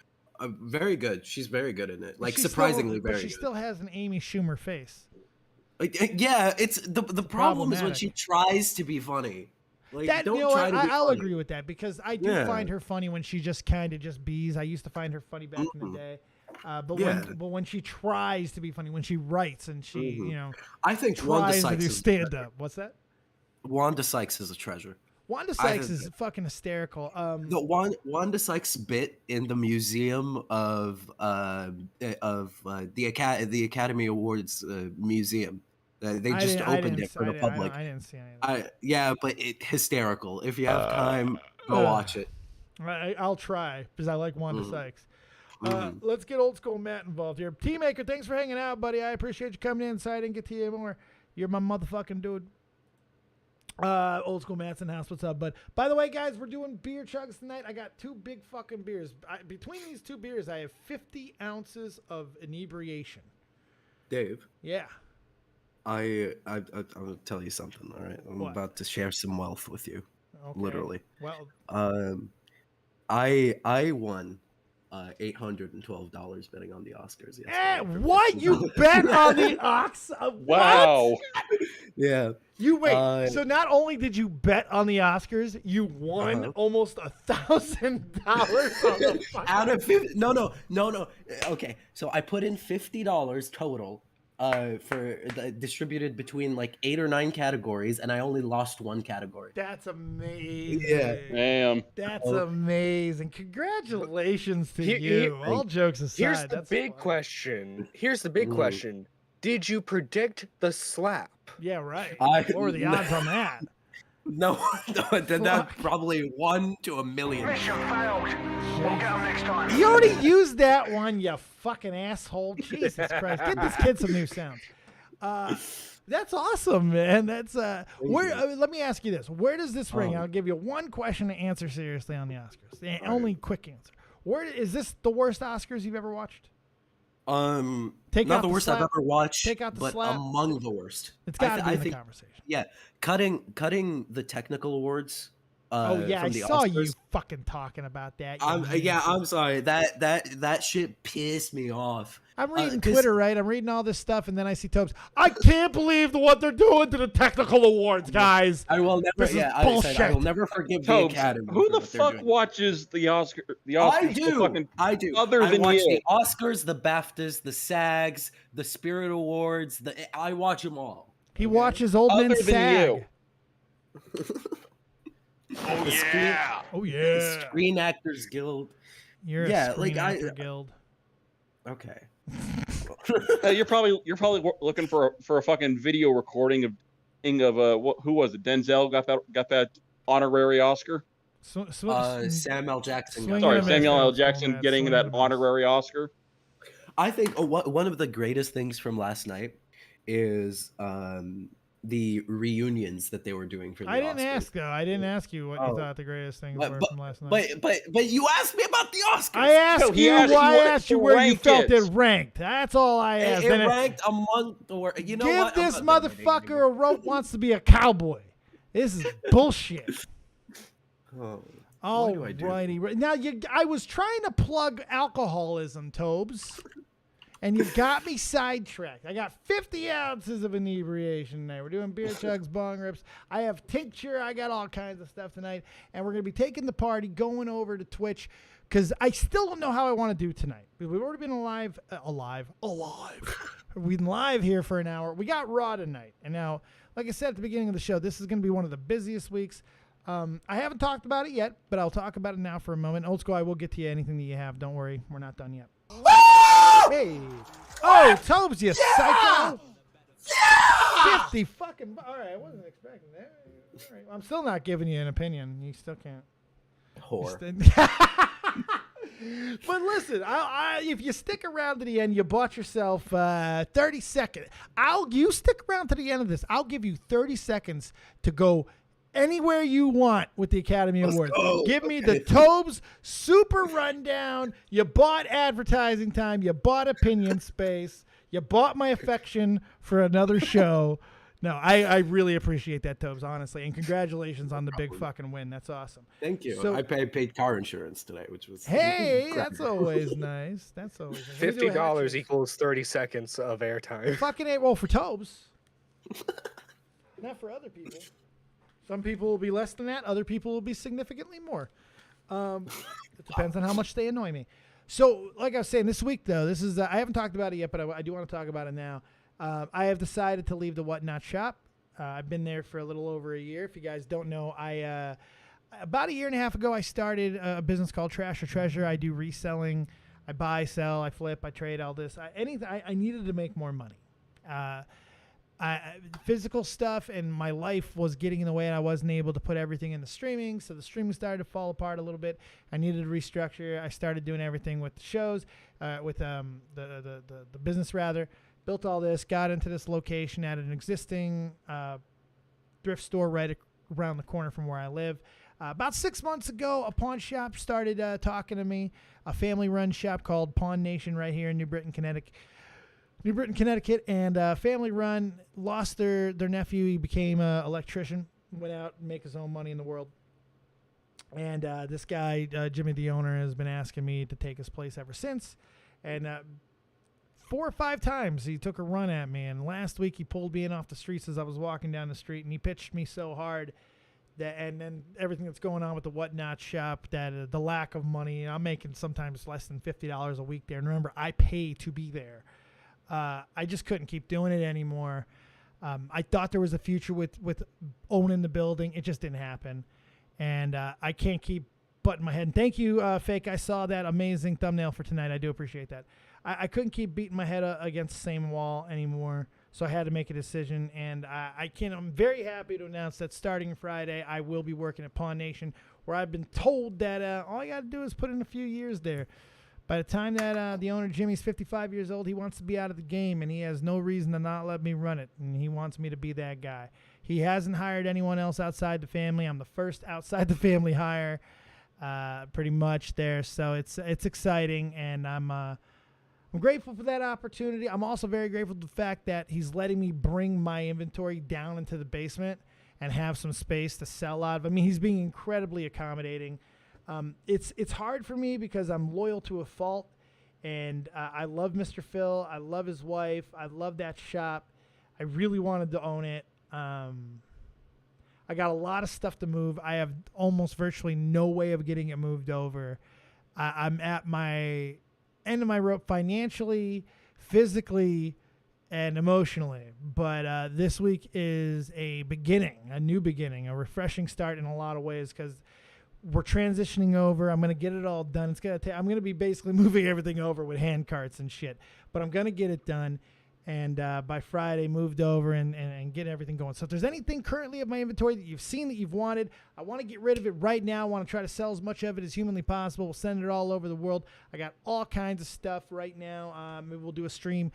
Very good. She's very good in it. Like, surprisingly very good. But she still has an Amy Schumer face. Like, yeah, it's the problem is when she tries to be funny. Like, I'll agree with that because I do find her funny when she just kind of just bees. I used to find her funny back in the day. But when she tries to be funny, when she writes and she, I think Wanda tries to Sykes do is stand up. What's that? Wanda Sykes is a treasure. Wanda Sykes is fucking hysterical. The Wanda Sykes bit in the museum of the Academy Awards museum. They just opened it for the public. I didn't see any of that. Yeah, but hysterical. If you have time, go watch it. I'll try because I like Wanda Sykes. Let's get old school Matt involved here. Teammaker, thanks for hanging out, buddy. I appreciate you coming in. Sorry I didn't get to you more. You're my motherfucking dude. Old school Matt's in the house. What's up, bud? By the way, guys, we're doing beer chugs tonight. I got 2 big fucking beers. Between these 2 beers, I have 50 ounces of inebriation. Dave. Yeah. I'll tell you something. All right, I'm about to share some wealth with you. Okay. Literally. Well, I won $812 betting on the Oscars yesterday. What? You bet on the Ox? Wow. Yeah. You wait. So not only did you bet on the Oscars, you won almost $1,000 on the Out of 50, no. Okay, so I put in $50 total for distributed between like 8 or 9 categories, and I only lost 1 category. That's amazing. Yeah. Damn. That's amazing. Congratulations to Here- you. here- All jokes aside. Here's the that's big fun. question. Here's the big question. Did you predict the slap? Yeah, right. I- What were the odds on that? No, that's probably 1 to 1,000,000. Mission failed. We'll get them next time. You already used that one, you fucking asshole. Jesus Christ. Get this kid some new sounds. That's awesome, man. That's where let me ask you this. Where does this ring? I'll give you one question to answer seriously on the Oscars. The only quick answer. Where is this the worst Oscars you've ever watched? Take Not out the worst I've slap. ever watched, Take out the but slap. among the worst. It's got to be I in the think, conversation. yeah, cutting the technical awards. Oh yeah, from I the saw Oscars. you fucking talking about that. you I'm lunatic. sorry. That shit pissed me off. I'm reading 'cause- Twitter, right? I'm reading all this stuff, and then I see Tobes. I can't believe what they're doing to the technical awards, guys. I will never. This is Yeah, I said I will bullshit. never forgive the Tobes, Academy. who for the what they're fuck doing. watches the Oscars? I for do. fucking I do. other I than watch you. the Oscars, the BAFTAs, the SAGs, the Spirit Awards. I watch them all. He watches Old Other Men than SAG. you. Oh, yeah. Oh The yeah, Screen Actors Guild. you're Yeah, a Screen like, Actor Guild. Okay. You're probably looking for a fucking video recording of who was it? Denzel got that honorary Oscar. Sam L. Jackson. Swing Sorry, and a Samuel L. miss, Jackson Matt, getting swing that and a miss. honorary Oscar. I think one of the greatest things from last night is the reunions that they were doing for the I didn't Oscars. ask though. I didn't ask you what you Oh. thought the greatest things But, were but, from last night. but you asked me about the Oscars. I asked he you. asked you I what asked you to where you rank felt it. it ranked. That's all I asked. It And ranked among the worst. You know give what? I'm this not done rating motherfucker anymore. a rope wants to be a cowboy. This is bullshit. Oh. All do I do? righty. Now I was trying to plug alcoholism, Tobes, and you got me sidetracked. I got 50 ounces of inebriation tonight. We're doing beer chugs, bong rips. I have tincture. I got all kinds of stuff tonight, and we're gonna be taking the party, going over to Twitch, because I still don't know how I want to do tonight. We've already been alive. We've been live here for an hour. We got Raw tonight, and now, like I said at the beginning of the show, this is gonna be one of the busiest weeks. I haven't talked about it yet, but I'll talk about it now for a moment. Old School, I will get to you anything that you have. Don't worry, we're not done yet. Hey. Oh, Tobes, you psycho. 50 fucking... All right, I wasn't expecting that. All right, I'm still not giving you an opinion. You still can't. Whore. But listen, if you stick around to the end, you bought yourself 30 seconds. You stick around to the end of this. I'll give you 30 seconds to go anywhere you want with the Academy Awards. Give me the Tobes super rundown. You bought advertising time. You bought opinion space. You bought my affection for another show. No, I really appreciate that, Tobes, honestly. And congratulations on the big fucking win. That's awesome. Thank you. So- I paid car insurance today, which was Hey, crap. that's always nice. That's always nice. Let me do a hat $50 trick. equals 30 seconds of airtime. Fucking ain't roll for Tobes. Not for other people. Some people will be less than that. Other people will be significantly more. It depends on how much they annoy me. So, like I was saying, this week, though, this is I haven't talked about it yet, but I do want to talk about it now. I have decided to leave the Whatnot shop. I've been there for a little over a year. If you guys don't know, about a year and a half ago, I started a business called Trash or Treasure. I do reselling. I buy, sell, I flip, I trade, all this. I needed to make more money. Physical stuff and my life was getting in the way, and I wasn't able to put everything in the streaming, so the streaming started to fall apart a little bit. I needed to restructure. I started doing everything with the shows, with the business rather. Built all this, got into this location at an existing thrift store right around the corner from where I live. About 6 months ago, a pawn shop started talking to me, a family-run shop called Pawn Nation right here in New Britain, Connecticut, and family run, lost their nephew. He became an electrician, went out and make his own money in the world. And this guy, Jimmy, the owner, has been asking me to take his place ever since. And 4 or 5 times he took a run at me. And last week he pulled me in off the streets as I was walking down the street, and he pitched me so hard that, and then everything that's going on with the Whatnot shop, that the lack of money. I'm making sometimes less than $50 a week there. And remember, I pay to be there. I just couldn't keep doing it anymore. I thought there was a future with owning the building. It just didn't happen. And I can't keep butting my head. And thank you, Fake. I saw that amazing thumbnail for tonight. I do appreciate that. I couldn't keep beating my head against the same wall anymore, so I had to make a decision. And I'm very happy to announce that starting Friday, I will be working at Pawn Nation, where I've been told that all I got to do is put in a few years there. By the time that the owner, Jimmy's 55 years old, he wants to be out of the game, and he has no reason to not let me run it, and he wants me to be that guy. He hasn't hired anyone else outside the family. I'm the first outside the family hire, pretty much there. So it's exciting, and I'm grateful for that opportunity. I'm also very grateful for the fact that he's letting me bring my inventory down into the basement and have some space to sell out of. I mean, he's being incredibly accommodating. It's hard for me because I'm loyal to a fault, and I love Mr. Phil. I love his wife. I love that shop. I really wanted to own it. I got a lot of stuff to move. I have almost virtually no way of getting it moved over. I'm at my end of my rope financially, physically, and emotionally. But this week is a beginning, a new beginning, a refreshing start in a lot of ways, because we're transitioning over. I'm going to get it all done. I'm going to be basically moving everything over with hand carts and shit, but I'm going to get it done. And by Friday, moved over and get everything going. So if there's anything currently of my inventory that you've seen that you've wanted, I want to get rid of it right now. I want to try to sell as much of it as humanly possible. We'll send it all over the world. I got all kinds of stuff right now. Maybe we'll do a stream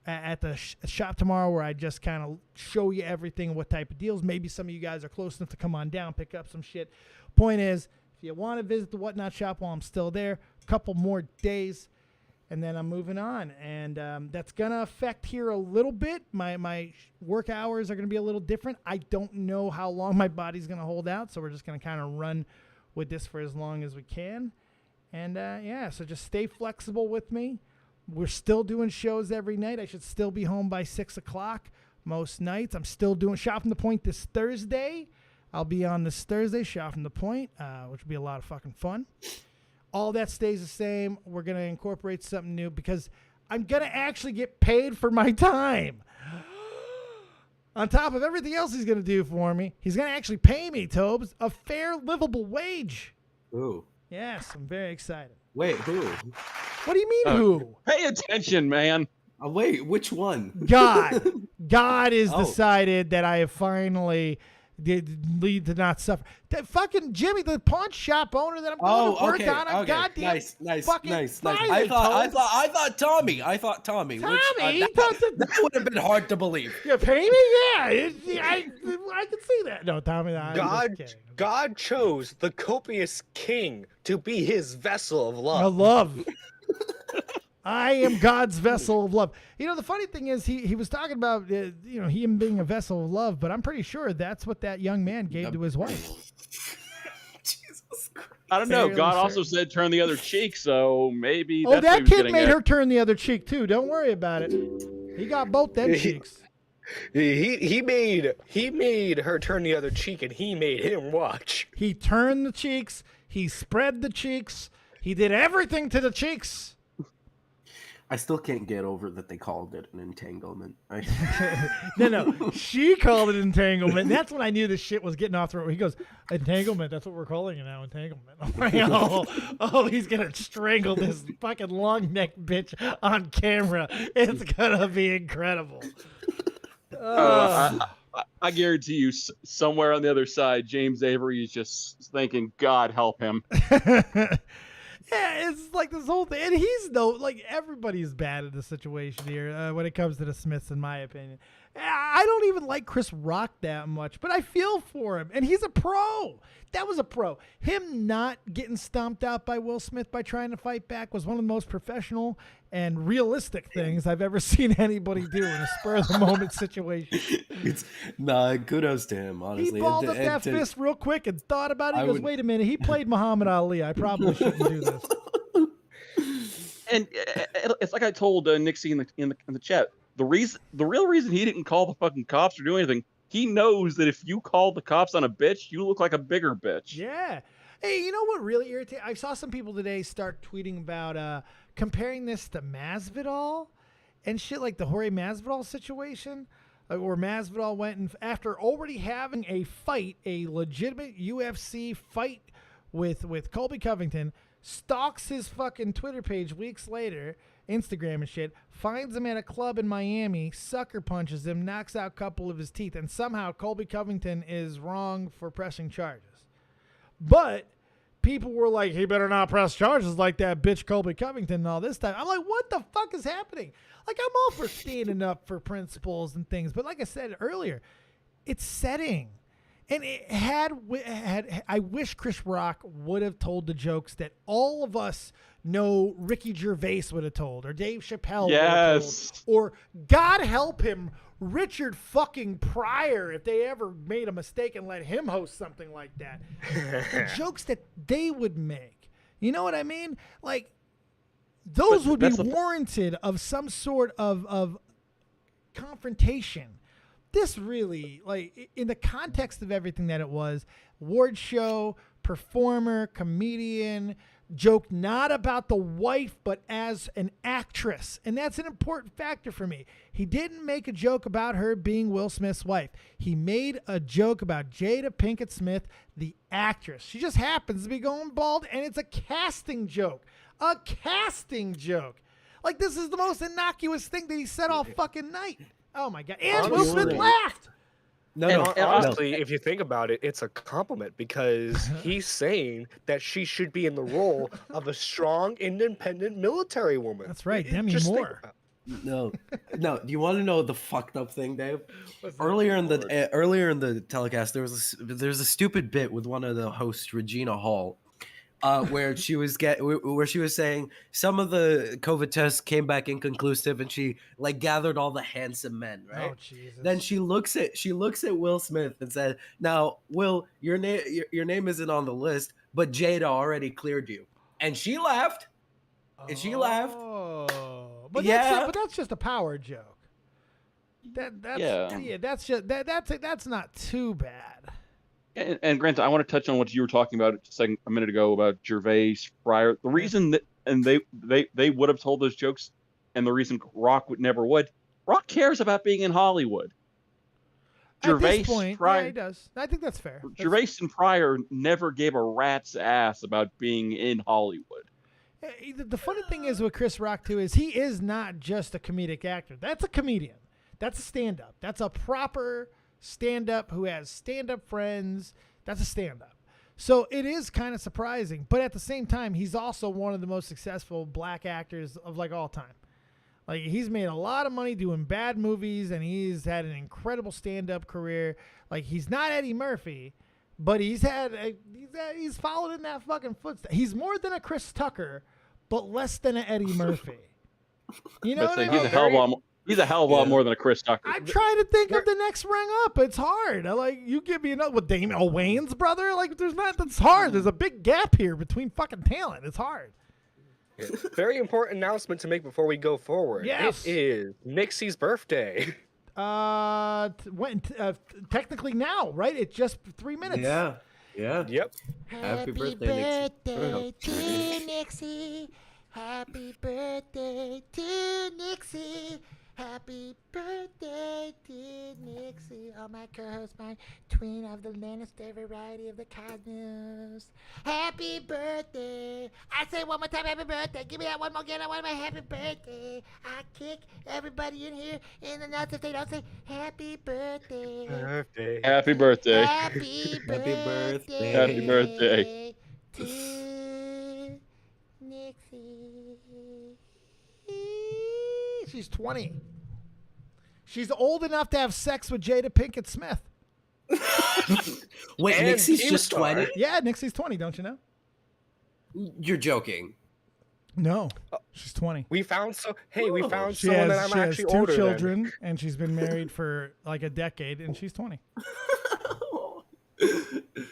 at the shop tomorrow where I just kind of show you everything, what type of deals. Maybe some of you guys are close enough to come on down, pick up some shit. Point is, if you want to visit the Whatnot shop while I'm still there, a couple more days, and then I'm moving on. And that's going to affect here a little bit. My work hours are going to be a little different. I don't know how long my body's going to hold out, so we're just going to kind of run with this for as long as we can. And, so just stay flexible with me. We're still doing shows every night. I should still be home by 6 o'clock most nights. I'm still doing Shop from the Point this Thursday. I'll be on this Thursday, Shop from the Point, which will be a lot of fucking fun. All that stays the same. We're going to incorporate something new because I'm going to actually get paid for my time. On top of everything else he's going to do for me, he's going to actually pay me, Tobes, a fair, livable wage. Ooh. Yes, I'm very excited. Wait, who? What do you mean, who? Pay attention, man. Wait, which one? God. God has decided that I have finally did lead to not suffer. That fucking Jimmy, the pawn shop owner that I'm going to work on a goddamn nice. Friday, I thought Tommy. Tommy, that would have been hard to believe. You pay me? Yeah, I can see that. No, Tommy, I'm just kidding. God chose the copious king to be his vessel of love. Of love. I am God's vessel of love. You know, the funny thing is he was talking about, him being a vessel of love, but I'm pretty sure that's what that young man gave to his wife. Jesus Christ. I don't know. God also said turn the other cheek, so maybe that's that kid made her turn the other cheek, too. Don't worry about it. He got both them cheeks. He made her turn the other cheek, and he made him watch. He turned the cheeks. He spread the cheeks. He did everything to the cheeks. I still can't get over that they called it an entanglement. No. She called it entanglement. And that's when I knew this shit was getting off the road. He goes, entanglement, that's what we're calling it now, entanglement. I'm like, he's going to strangle this fucking long-necked bitch on camera. It's going to be incredible. I guarantee you somewhere on the other side, James Avery is just thinking, God help him. Yeah, it's like this whole thing. And everybody's bad in the situation here when it comes to the Smiths, in my opinion. I don't even like Chris Rock that much, but I feel for him, and he's a pro. That was a pro. Him not getting stomped out by Will Smith by trying to fight back was one of the most professional and realistic things I've ever seen anybody do in a spur-of-the-moment situation. Kudos to him, honestly. He balled up that fist real quick and thought about it. He goes, wait a minute, he played Muhammad Ali. I probably shouldn't do this. And it's like I told Nixie in the chat. The real reason he didn't call the fucking cops or do anything, he knows that if you call the cops on a bitch, you look like a bigger bitch. Yeah. Hey, you know what really irritates? I saw some people today start tweeting about comparing this to Masvidal and shit, like the Jorge Masvidal situation, where Masvidal went and after already having a fight, a legitimate UFC fight with Colby Covington, stalks his fucking Twitter page weeks later, Instagram and shit, finds him at a club in Miami, sucker punches him, knocks out a couple of his teeth, and somehow Colby Covington is wrong for pressing charges. But people were like, he better not press charges like that bitch Colby Covington and all this stuff. I'm like, what the fuck is happening? Like, I'm all for standing up for principles and things, but like I said earlier, it's setting. And it had I wish Chris Rock would have told the jokes that all of us know Ricky Gervais would have told, or Dave Chappelle would have told, or God help him, Richard fucking Pryor, if they ever made a mistake and let him host something like that. The jokes that they would make. You know what I mean? Like, those would be warranted of some sort of confrontation. This really, like, in the context of everything that it was, award show, performer, comedian, joke not about the wife, but as an actress. And that's an important factor for me. He didn't make a joke about her being Will Smith's wife. He made a joke about Jada Pinkett Smith, the actress. She just happens to be going bald, and it's a casting joke. A casting joke. Like, this is the most innocuous thing that he said all fucking night. Oh, my God. And Will Smith laughed. And honestly, if you think about it, it's a compliment because he's saying that she should be in the role of a strong, independent military woman. That's right. Demi Moore. No. Do you want to know the fucked up thing, Dave? Earlier in the telecast, there's a stupid bit with one of the hosts, Regina Hall, where she was saying some of the COVID tests came back inconclusive, and she like gathered all the handsome men, right? Oh, Jesus. Then she looks at Will Smith and said, "Now, Will, your name isn't on the list, but Jada already cleared you." And she laughed. Oh, but that's just a power joke. That's not too bad. And granted, I want to touch on what you were talking about just a minute ago about Gervais, Pryor. The reason that they would have told those jokes, and the reason Rock would. Rock cares about being in Hollywood. Gervais, at this point, Pryor, he does. I think that's fair. Gervais and Pryor never gave a rat's ass about being in Hollywood. The funny thing is with Chris Rock too is he is not just a comedic actor. That's a comedian. That's a stand-up. That's a proper stand-up who has stand-up friends. That's a stand-up. So it is kind of surprising, but at the same time, he's also one of the most successful black actors of like all time. Like, he's made a lot of money doing bad movies, and he's had an incredible stand-up career. Like, he's not Eddie Murphy, but he's followed in that fucking footsteps. He's more than a Chris Tucker, but less than an Eddie Murphy. You know what I mean? He's a hell of a lot more than a Chris Tucker. I'm trying to think of the next rung up. It's hard. You give me another with Damon Wayans, brother. Like, that's hard. There's a big gap here between fucking talent. It's hard. Very important announcement to make before we go forward. Yes. It is Nixie's birthday. Technically now, right? It's just 3 minutes. Yeah. Yep. Happy birthday, to Nixie. Happy birthday to Nixie. Happy birthday, dear Nixie. All my co-hosts, my twin of the Lannister variety of the cosmos. Happy birthday. I say one more time, happy birthday. Give me that one more again. I want my happy birthday. I kick everybody in here in the nuts if they don't say happy birthday. Happy birthday. Happy birthday. Happy birthday. To Nixie. She's 20. She's old enough to have sex with Jada Pinkett Smith. Wait, And Nixie's Team just Star. 20? Yeah, Nixie's 20, don't you know? You're joking. No, she's 20. We found we found She someone has, that I'm she has actually 2 older than. children, and she's been married for like a decade, and she's 20.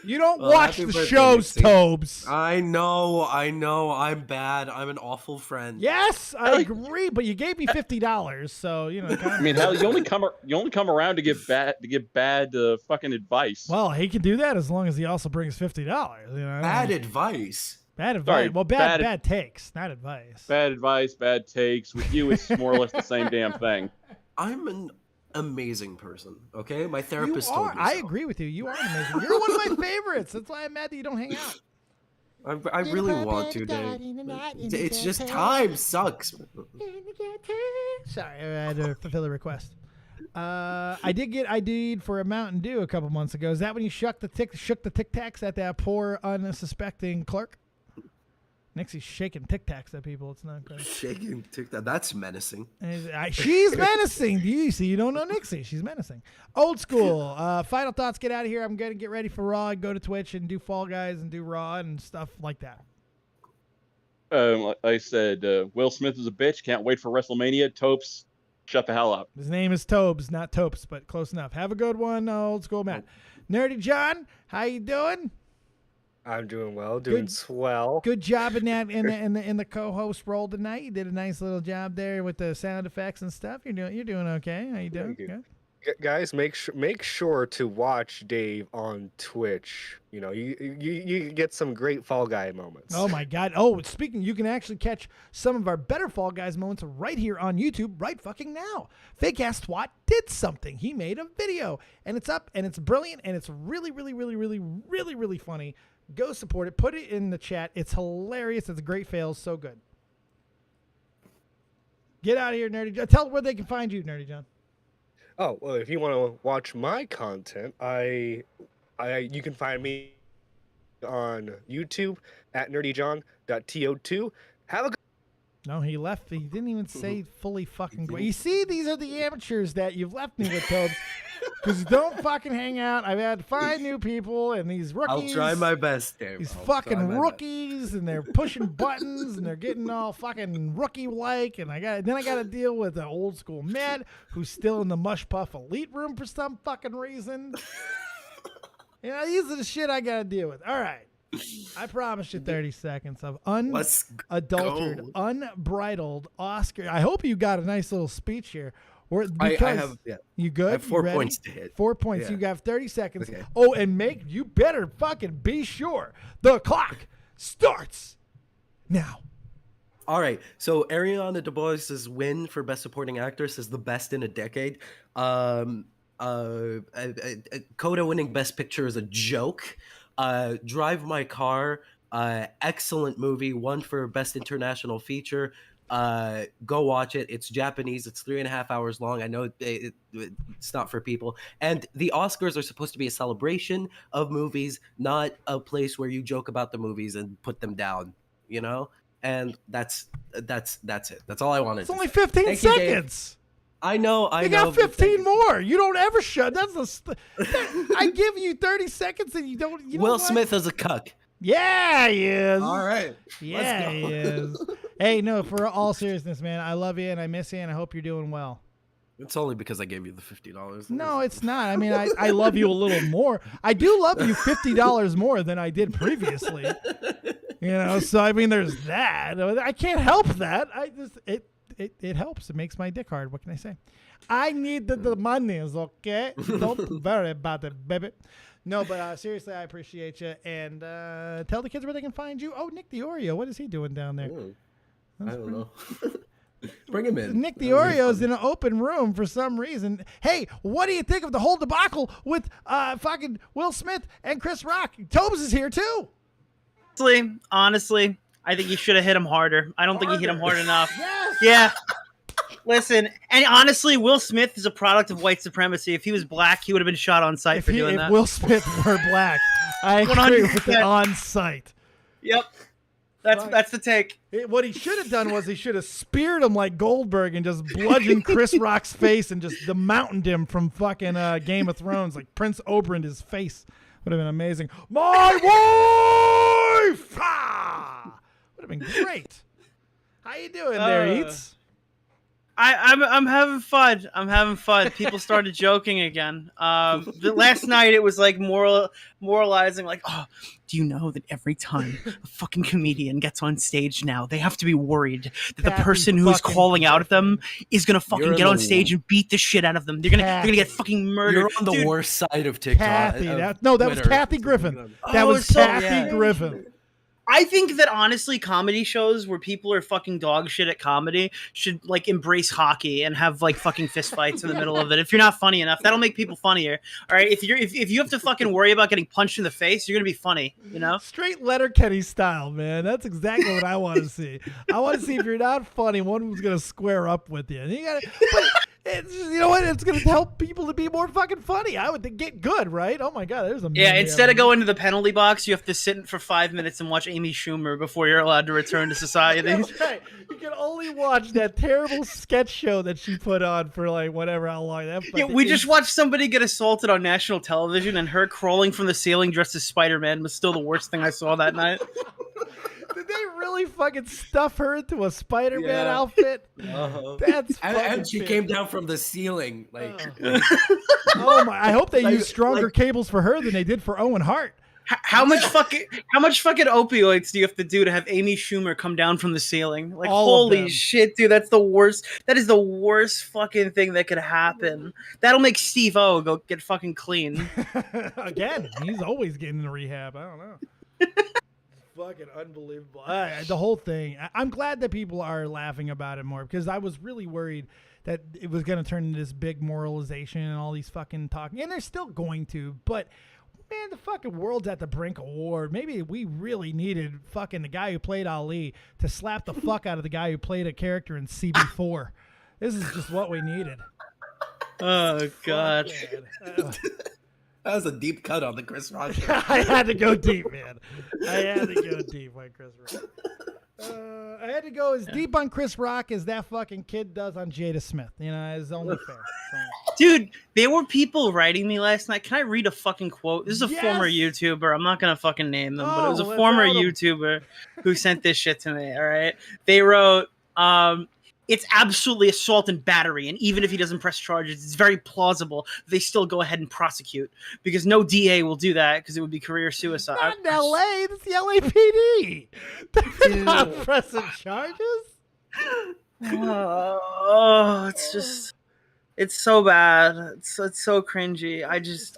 You don't Well, watch happy the birthday, shows, Nixie. Tobes. I know. I'm bad. I'm an awful friend. Yes, I agree, but you gave me $50, so you know. I mean, hell, you only come around to give bad fucking advice. Well, he can do that as long as he also brings $50. You know, Bad advice. Bad advice. Sorry, Well, bad takes, not advice. Bad advice, bad takes. With you, it's more or less the same damn thing. I'm an amazing person. Okay, my You therapist are. told me I so. agree with you. You are amazing. You're one of my favorites. That's why I'm mad that you don't hang out. I really want to, Dave. It's just time sucks. Sorry, I had to fulfill a request. I did get ID'd for a Mountain Dew a couple months ago. Is that when you shook the Tic Tacs at that poor unsuspecting clerk? Nixie's shaking Tic Tacs at people. It's not good. Shaking TikTok. That's menacing. She's menacing. You don't know Nixie. She's menacing. Old school. Final thoughts. Get out of here. I'm going to get ready for Raw. Go to Twitch and do Fall Guys and do Raw and stuff like that. Like I said, Will Smith is a bitch. Can't wait for WrestleMania. Topes, shut the hell up. His name is Tobes, not Topes, but close enough. Have a good one, Old School Matt. Nerdy John, how you doing? I'm doing well, doing swell. Good job in that in the co-host role tonight. You did a nice little job there with the sound effects and stuff. You're doing okay. How you doing? Thank you. Good. Guys, make sure to watch Dave on Twitch. You know, you get some great Fall Guy moments. Oh my God! Oh, speaking, you can actually catch some of our better Fall Guys moments right here on YouTube, right fucking now. Fake Ass Twat did something. He made a video, and it's up, and it's brilliant, and it's really, really, really, really, really, really funny. Go support it. Put it in the chat. It's hilarious. It's a great fail. So good. Get out of here, Nerdy John. Tell them where they can find you, Nerdy John. Oh, well, if you want to watch my content, you can find me on YouTube at nerdyjohn.to2. Have a good. No, he left. He didn't even say fully fucking. You see, these are the amateurs that you've left me with, Tobes. Because you don't fucking hang out. I've had to find new people, and these rookies. I'll try my best, Dave. These I'll try fucking my rookies, and they're pushing buttons, and they're getting all fucking rookie-like, and I got to deal with the Old School Matt, who's still in the MushPuff Elite Room for some fucking reason. You know, these are the shit I got to deal with. All right. I promised you 30 seconds of unadulterated, unbridled Oscar. I hope you got a nice little speech here. I have, yeah. You good? I have 4 You ready? points to hit. 4 points. Yeah. You got 30 seconds. Okay. Oh, and you better fucking be sure the clock starts now. All right. So Ariana DeBois' win for Best Supporting Actress is the best in a decade. Coda winning Best Picture is a joke. Drive My Car, excellent movie, won for Best International Feature. Go watch it. It's Japanese. It's 3.5 hours long. I know it's not for people. And the Oscars are supposed to be a celebration of movies, not a place where you joke about the movies and put them down, you know? And that's it. That's all I wanted. It's only 15 Thank you, Dave. seconds. I know. You got 15 more. You don't ever shut. I give you 30 seconds and you don't. You know Will what? Smith is a cuck. Yeah, he is. All right. Yeah, he is. Hey, no, for all seriousness, man, I love you and I miss you and I hope you're doing well. It's only because I gave you the $50. No, it's not. I mean, I love you a little more. I do love you $50 more than I did previously. You know, so I mean, there's that. I can't help that. It helps. It makes my dick hard. What can I say? I need the money, okay? Don't worry about it, baby. No, but seriously, I appreciate you. And tell the kids where they can find you. Oh, Nick the Oreo. What is he doing down there? I don't know. Bring him in. Nick the Oreo's in an open room for some reason. Hey, what do you think of the whole debacle with fucking Will Smith and Chris Rock? Tobes is here too. Honestly, I think you should have hit him harder. I don't think you hit him hard enough. Yes. Yeah. Listen, and honestly, Will Smith is a product of white supremacy. If he was black, he would have been shot on sight for doing that. If Will Smith were black, I agree with it 100%. on sight. Yep. That's the take. What he should have done was he should have speared him like Goldberg and just bludgeoned Chris Rock's face and just demountained him from fucking Game of Thrones, like Prince Oberyn his face. Would have been amazing. My wife! Ah! Would have been great. How you doing there, Eats? I'm having fun. I'm having fun. People started joking again. Last night it was like moralizing, like, oh, do you know that every time a fucking comedian gets on stage now, they have to be worried that the person who's calling out at them is gonna fucking get on stage and beat the shit out of them. They're gonna get fucking murdered. You're on the worst side of TikTok. Kathy, that was Kathy Griffin. That was Kathy Griffin. I think that honestly, comedy shows where people are fucking dog shit at comedy should like embrace hockey and have like fucking fist fights in the middle of it. If you're not funny enough, that'll make people funnier. All right, if you have to fucking worry about getting punched in the face, you're gonna be funny. You know, straight Letterkenny style, man. That's exactly what I want to see. I want to see if you're not funny, one who's gonna square up with you. And you gotta. You know what? It's going to help people to be more fucking funny. I would think get good, right? Oh my God, there's a instead of going to the penalty box, you have to sit for 5 minutes and watch Amy Schumer before you're allowed to return to society. That's right. You can only watch that terrible sketch show that she put on for like whatever how long. We just watched somebody get assaulted on national television, and her crawling from the ceiling dressed as Spider-Man was still the worst thing I saw that night. Did they really fucking stuff her into a Spider-Man outfit? That's and she came down from the ceiling. Like, oh my! I hope they used stronger cables for her than they did for Owen Hart. How much fucking opioids do you have to do to have Amy Schumer come down from the ceiling? Like, holy shit, dude, that's the worst. That is the worst fucking thing that could happen. That'll make Steve-O go get fucking clean. Again, he's always getting in rehab. I don't know. Fucking unbelievable. The whole thing. I'm glad that people are laughing about it more because I was really worried that it was going to turn into this big moralization and all these fucking talking. And they're still going to. But, man, the fucking world's at the brink of war. Maybe we really needed fucking the guy who played Ali to slap the fuck out of the guy who played a character in CB4. This is just what we needed. Oh, God. That was a deep cut on the Chris Rock show. I had to go deep, man. I had to go deep on Chris Rock. I had to go as deep on Chris Rock as that fucking kid does on Jada Smith. You know, it's only fair. Dude, there were people writing me last night. Can I read a fucking quote? This is a former YouTuber. I'm not going to fucking name them, but it was a former YouTuber who sent this shit to me, all right? They wrote, it's absolutely assault and battery, and even if he doesn't press charges, it's very plausible they still go ahead and prosecute because no DA will do that because it would be career suicide. Not in LA, it's the LAPD. They're not pressing charges. It's so bad. It's so cringy.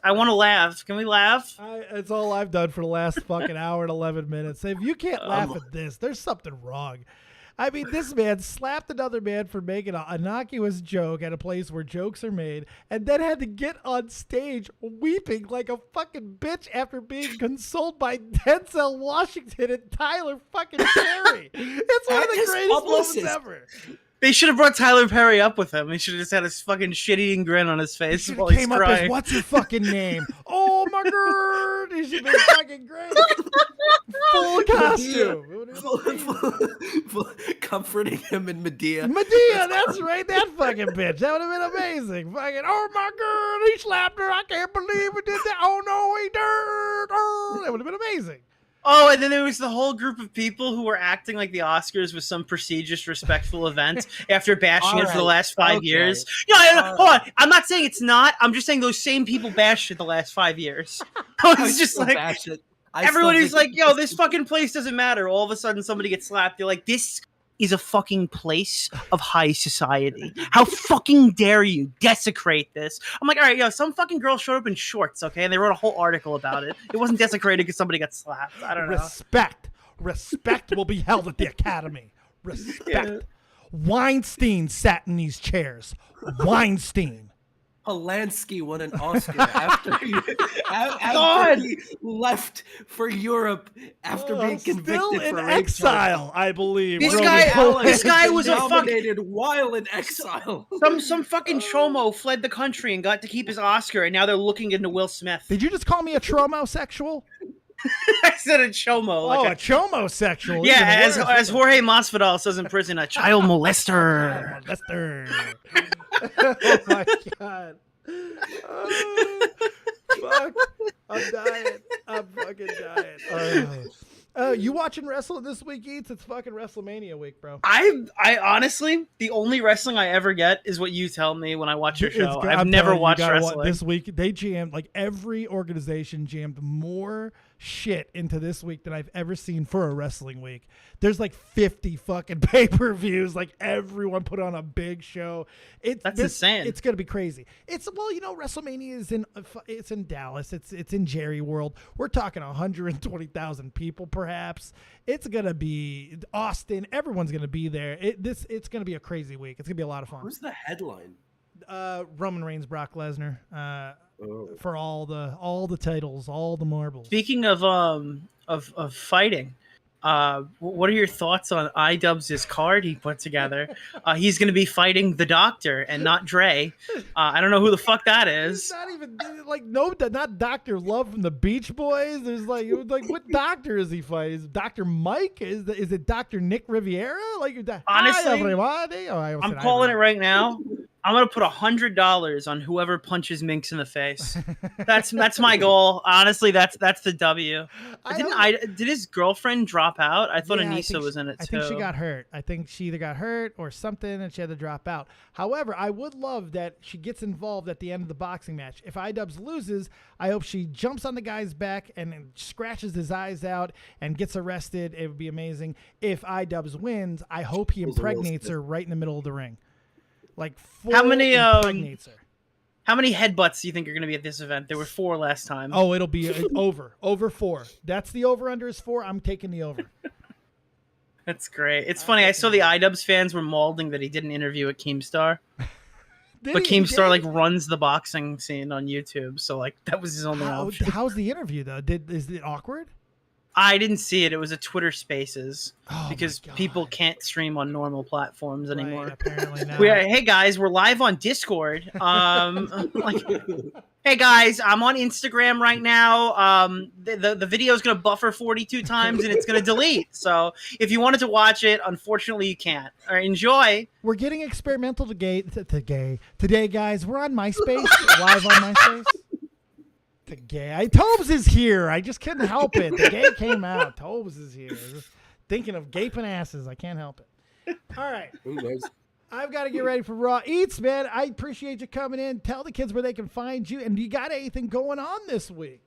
I want to laugh. Can we laugh? It's all I've done for the last fucking hour and 11 minutes. If you can't laugh at this, there's something wrong. I mean, this man slapped another man for making an innocuous joke at a place where jokes are made and then had to get on stage weeping like a fucking bitch after being consoled by Denzel Washington and Tyler fucking Perry. It's one of the greatest moments ever. They should have brought Tyler Perry up with him. He should have just had his fucking shit-eating grin on his face while he's came crying. Up as, what's your fucking name? Oh my god! He should be fucking great. Full costume. Full comforting him in Medea. Medea, that's right. That fucking bitch. That would have been amazing. Fucking, oh my god, he slapped her. I can't believe he did that. Oh no, he did. Oh, that would have been amazing. Oh, and then there was the whole group of people who were acting like the Oscars was some prestigious, respectful event after bashing it for the last 5 years. Hold on. I'm not saying it's not. I'm just saying those same people bashed it the last 5 years. I was just like, everybody's like, yo, this fucking place doesn't matter. All of a sudden, somebody gets slapped. They're like, this is a fucking place of high society. How fucking dare you desecrate this? I'm like, all right, yo, some fucking girl showed up in shorts, okay? And they wrote a whole article about it. It wasn't desecrated because somebody got slapped. I don't know. Respect will be held at the Academy. Respect. Yeah. Weinstein sat in these chairs. Weinstein. Polanski won an Oscar after he left for Europe after being convicted still for in exile, I believe. This guy was nominated while in exile. Some fucking chomo fled the country and got to keep his Oscar, and now they're looking into Will Smith. Did you just call me a tromosexual? I said a chomo. Oh, a chomosexual. Yeah, even worse. as Jorge Masvidal says in prison, a child molester. Molester. Oh my god. Oh, fuck. I'm dying. I'm fucking dying. You watching wrestling this week, Eats? It's fucking WrestleMania week, bro. I honestly, the only wrestling I ever get is what you tell me when I watch your show. I've I'm never telling you, watched you gotta wrestling. This week, they jammed, like every organization jammed more shit into this week than I've ever seen for a wrestling week. There's like 50 fucking pay-per-views. Like everyone put on a big show. That's insane. It's gonna be crazy. WrestleMania is in Dallas. It's in Jerry World. We're talking 120,000 people, perhaps. It's gonna be Austin. Everyone's gonna be there. It's gonna be a crazy week. It's gonna be a lot of fun. Who's the headline? Roman Reigns, Brock Lesnar, for all the titles, all the marbles. Speaking of fighting, what are your thoughts on iDubbbz' card he put together? He's going to be fighting the Doctor and not Dre. I don't know who the fuck that is. Not even not Dr. Love from the Beach Boys. There's like what doctor is he fighting? Is it Dr. Mike? Is it Dr. Nick Riviera? Honestly, hi everybody. I'm calling it right now. I'm gonna put $100 on whoever punches Minx in the face. That's my goal. Honestly, that's the W. Did his girlfriend drop out? I thought Anissa was in it too. I think she got hurt. I think she either got hurt or something, and she had to drop out. However, I would love that she gets involved at the end of the boxing match. If iDubbbz loses, I hope she jumps on the guy's back and scratches his eyes out and gets arrested. It would be amazing. If iDubbbz wins, I hope he impregnates her right in the middle of the ring. How many impregnates her. How many headbutts do you think are going to be at this event? There were 4 last time. Oh, it'll be over 4. That's the over under is 4. I'm taking the over. That's great. It's funny. I saw the iDubbbz fans were mauling that he did an interview at Keemstar. But Keemstar runs the boxing scene on YouTube, so that was his only option. How's the interview though? Is it awkward? I didn't see it. It was a Twitter Spaces because people can't stream on normal platforms anymore. Right, apparently not. Hey guys, we're live on Discord. Hey guys, I'm on Instagram right now. The video is gonna buffer 42 times and it's gonna delete. So if you wanted to watch it, unfortunately you can't. All right, enjoy. We're getting experimental today, guys. We're on MySpace, live on MySpace. The gay. Tobes is here. I just couldn't help it. The gay came out. Tobes is here. Just thinking of gaping asses. I can't help it. All right. I've got to get ready for Raw Eats, man. I appreciate you coming in. Tell the kids where they can find you. And do you got anything going on this week?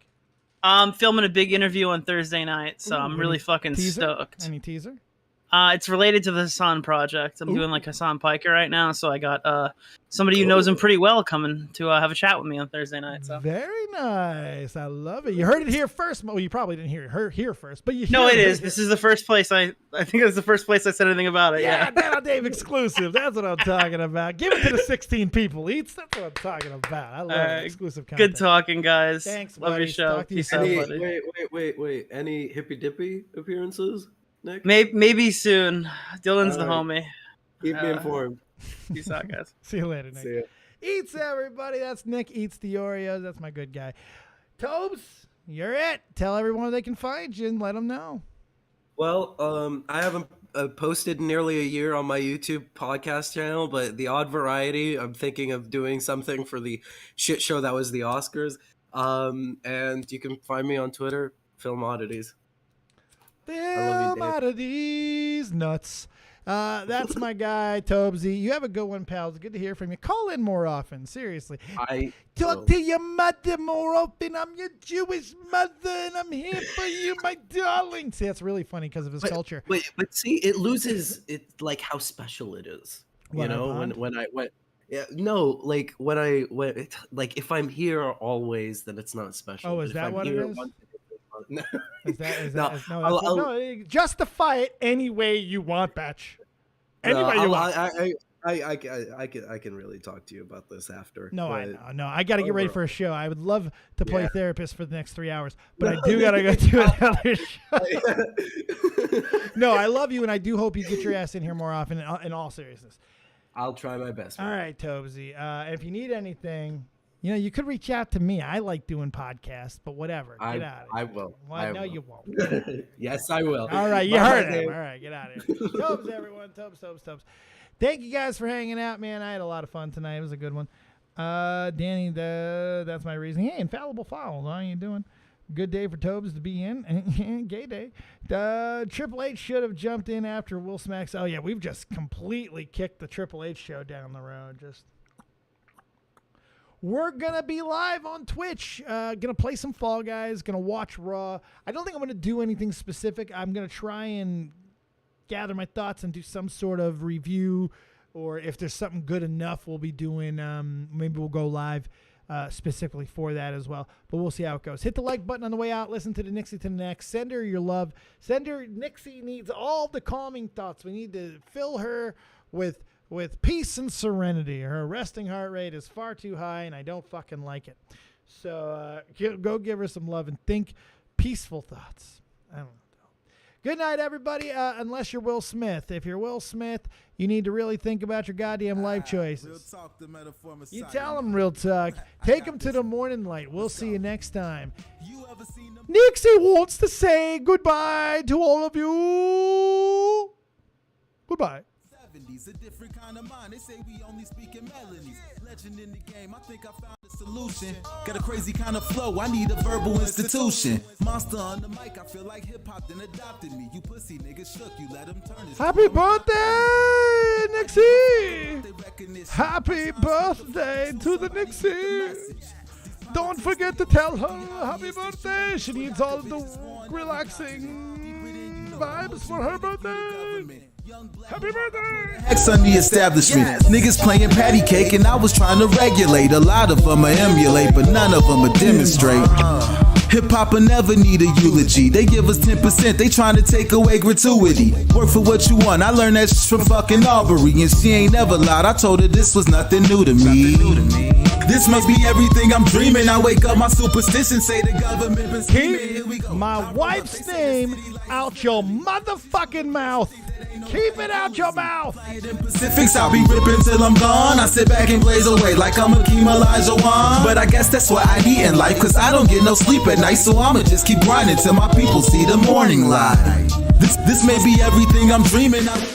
I'm filming a big interview on Thursday night, so I'm really fucking teaser? stoked. Any teaser? It's related to the Hassan project. I'm doing Hassan Piker right now, so I got somebody who knows him pretty well coming to have a chat with me on Thursday night. So very nice. I love it. You heard it here first. Well, you probably didn't hear it here first, but no, it is. This is the first place I think it's the first place I said anything about it. Yeah, Dan Dave exclusive. That's what I'm talking about. Give it to the 16 people. Eats. That's what I'm talking about. I love exclusive content. Good talking, guys. Thanks. Love your show. Talk to you Any, soon, buddy. wait. Any hippy dippy appearances, Nick? Maybe soon. Dylan's the homie. Keep me informed. Peace out, guys. See you later, Nick. See ya. Eats, everybody. That's Nick Eats the Oreos. That's my good guy. Tobes, you're it. Tell everyone where they can find you and let them know. Well, I haven't posted in nearly a year on my YouTube podcast channel, but the odd variety, I'm thinking of doing something for the shit show that was the Oscars. And you can find me on Twitter, Film Oddities. Film Oddities nuts. That's my guy, Tobesy. You have a good one, pal. It's good to hear from you. Call in more often. Seriously. Talk to your mother more often. I'm your Jewish mother, and I'm here for you, my darling. See, that's really funny because of his culture. But see, it loses how special it is. When if I'm here always, then it's not special. Oh, is that what it is? No, no, justify it any way you want, Batch. Any way you want. I can really talk to you about this after. No, I know. I got to get ready for a show. I would love to play therapist for the next 3 hours, but I do got to go do another show. No, I love you, and I do hope you get your ass in here more often. In all seriousness, I'll try my best. All right, Tobesy. If you need anything, You know, you could reach out to me. I like doing podcasts, but whatever. Get out of here. I will. Well, no, you won't. Yes, I will. All right, you Bye, heard Dave. him. All right, get out of here. Tobes, everyone. Tobes. Thank you guys for hanging out, man. I had a lot of fun tonight. It was a good one. Danny, that's my reason. Hey, Infallible Fowls, how you doing? Good day for Tobes to be in. Gay day. Triple H should have jumped in after Will Smacks. Oh, yeah, we've just completely kicked the Triple H show down the road. We're going to be live on Twitch. Going to play some Fall Guys. Going to watch Raw. I don't think I'm going to do anything specific. I'm going to try and gather my thoughts and do some sort of review. Or if there's something good enough, we'll be doing, maybe we'll go live specifically for that as well. But we'll see how it goes. Hit the like button on the way out. Listen to the Nixie to the next. Send her your love. Nixie needs all the calming thoughts. We need to fill her with peace and serenity. Her resting heart rate is far too high, and I don't fucking like it. So go give her some love and think peaceful thoughts. I don't know. Good night, everybody, unless you're Will Smith. If you're Will Smith, you need to really think about your goddamn life choices. Real talk, the metaphor Messiah. You tell him Real Talk. Take him to the morning light. We'll see you next time. You ever seen them? Nixie wants to say goodbye to all of you. Goodbye. 70s, a different kind of mind. They say we only speak in melodies. Legend in the game, I think I found a solution. Got a crazy kind of flow, I need a verbal institution. Monster on the mic, I feel like hip-hop then adopted me. You pussy niggas shook, you let them turn his Happy birthday, Nixie! Happy birthday to the Nixie! Don't forget to tell her happy birthday. She needs all the relaxing vibes for her birthday. Happy birthday! X on the establishment. Niggas playing patty cake and I was trying to regulate. A lot of them I emulate, but none of them I demonstrate. Hip-hop will never need a eulogy. They give us 10%, they trying to take away gratuity. Work for what you want, I learned that shit from fucking Aubrey. And she ain't never lied, I told her this was nothing new to me. This must be everything I'm dreaming. I wake up, my superstition say the government been scheming. Here we Keep go. my wife's name out your motherfucking mouth. Keep it out your mouth. Pacifics, I'll be ripping till I'm gone. I sit back and blaze away like I'm Akeem Olajuwon. But I guess that's what I need in life, cause I don't get no sleep at night. So I'ma just keep grinding till my people see the morning light. This may be everything I'm dreaming of.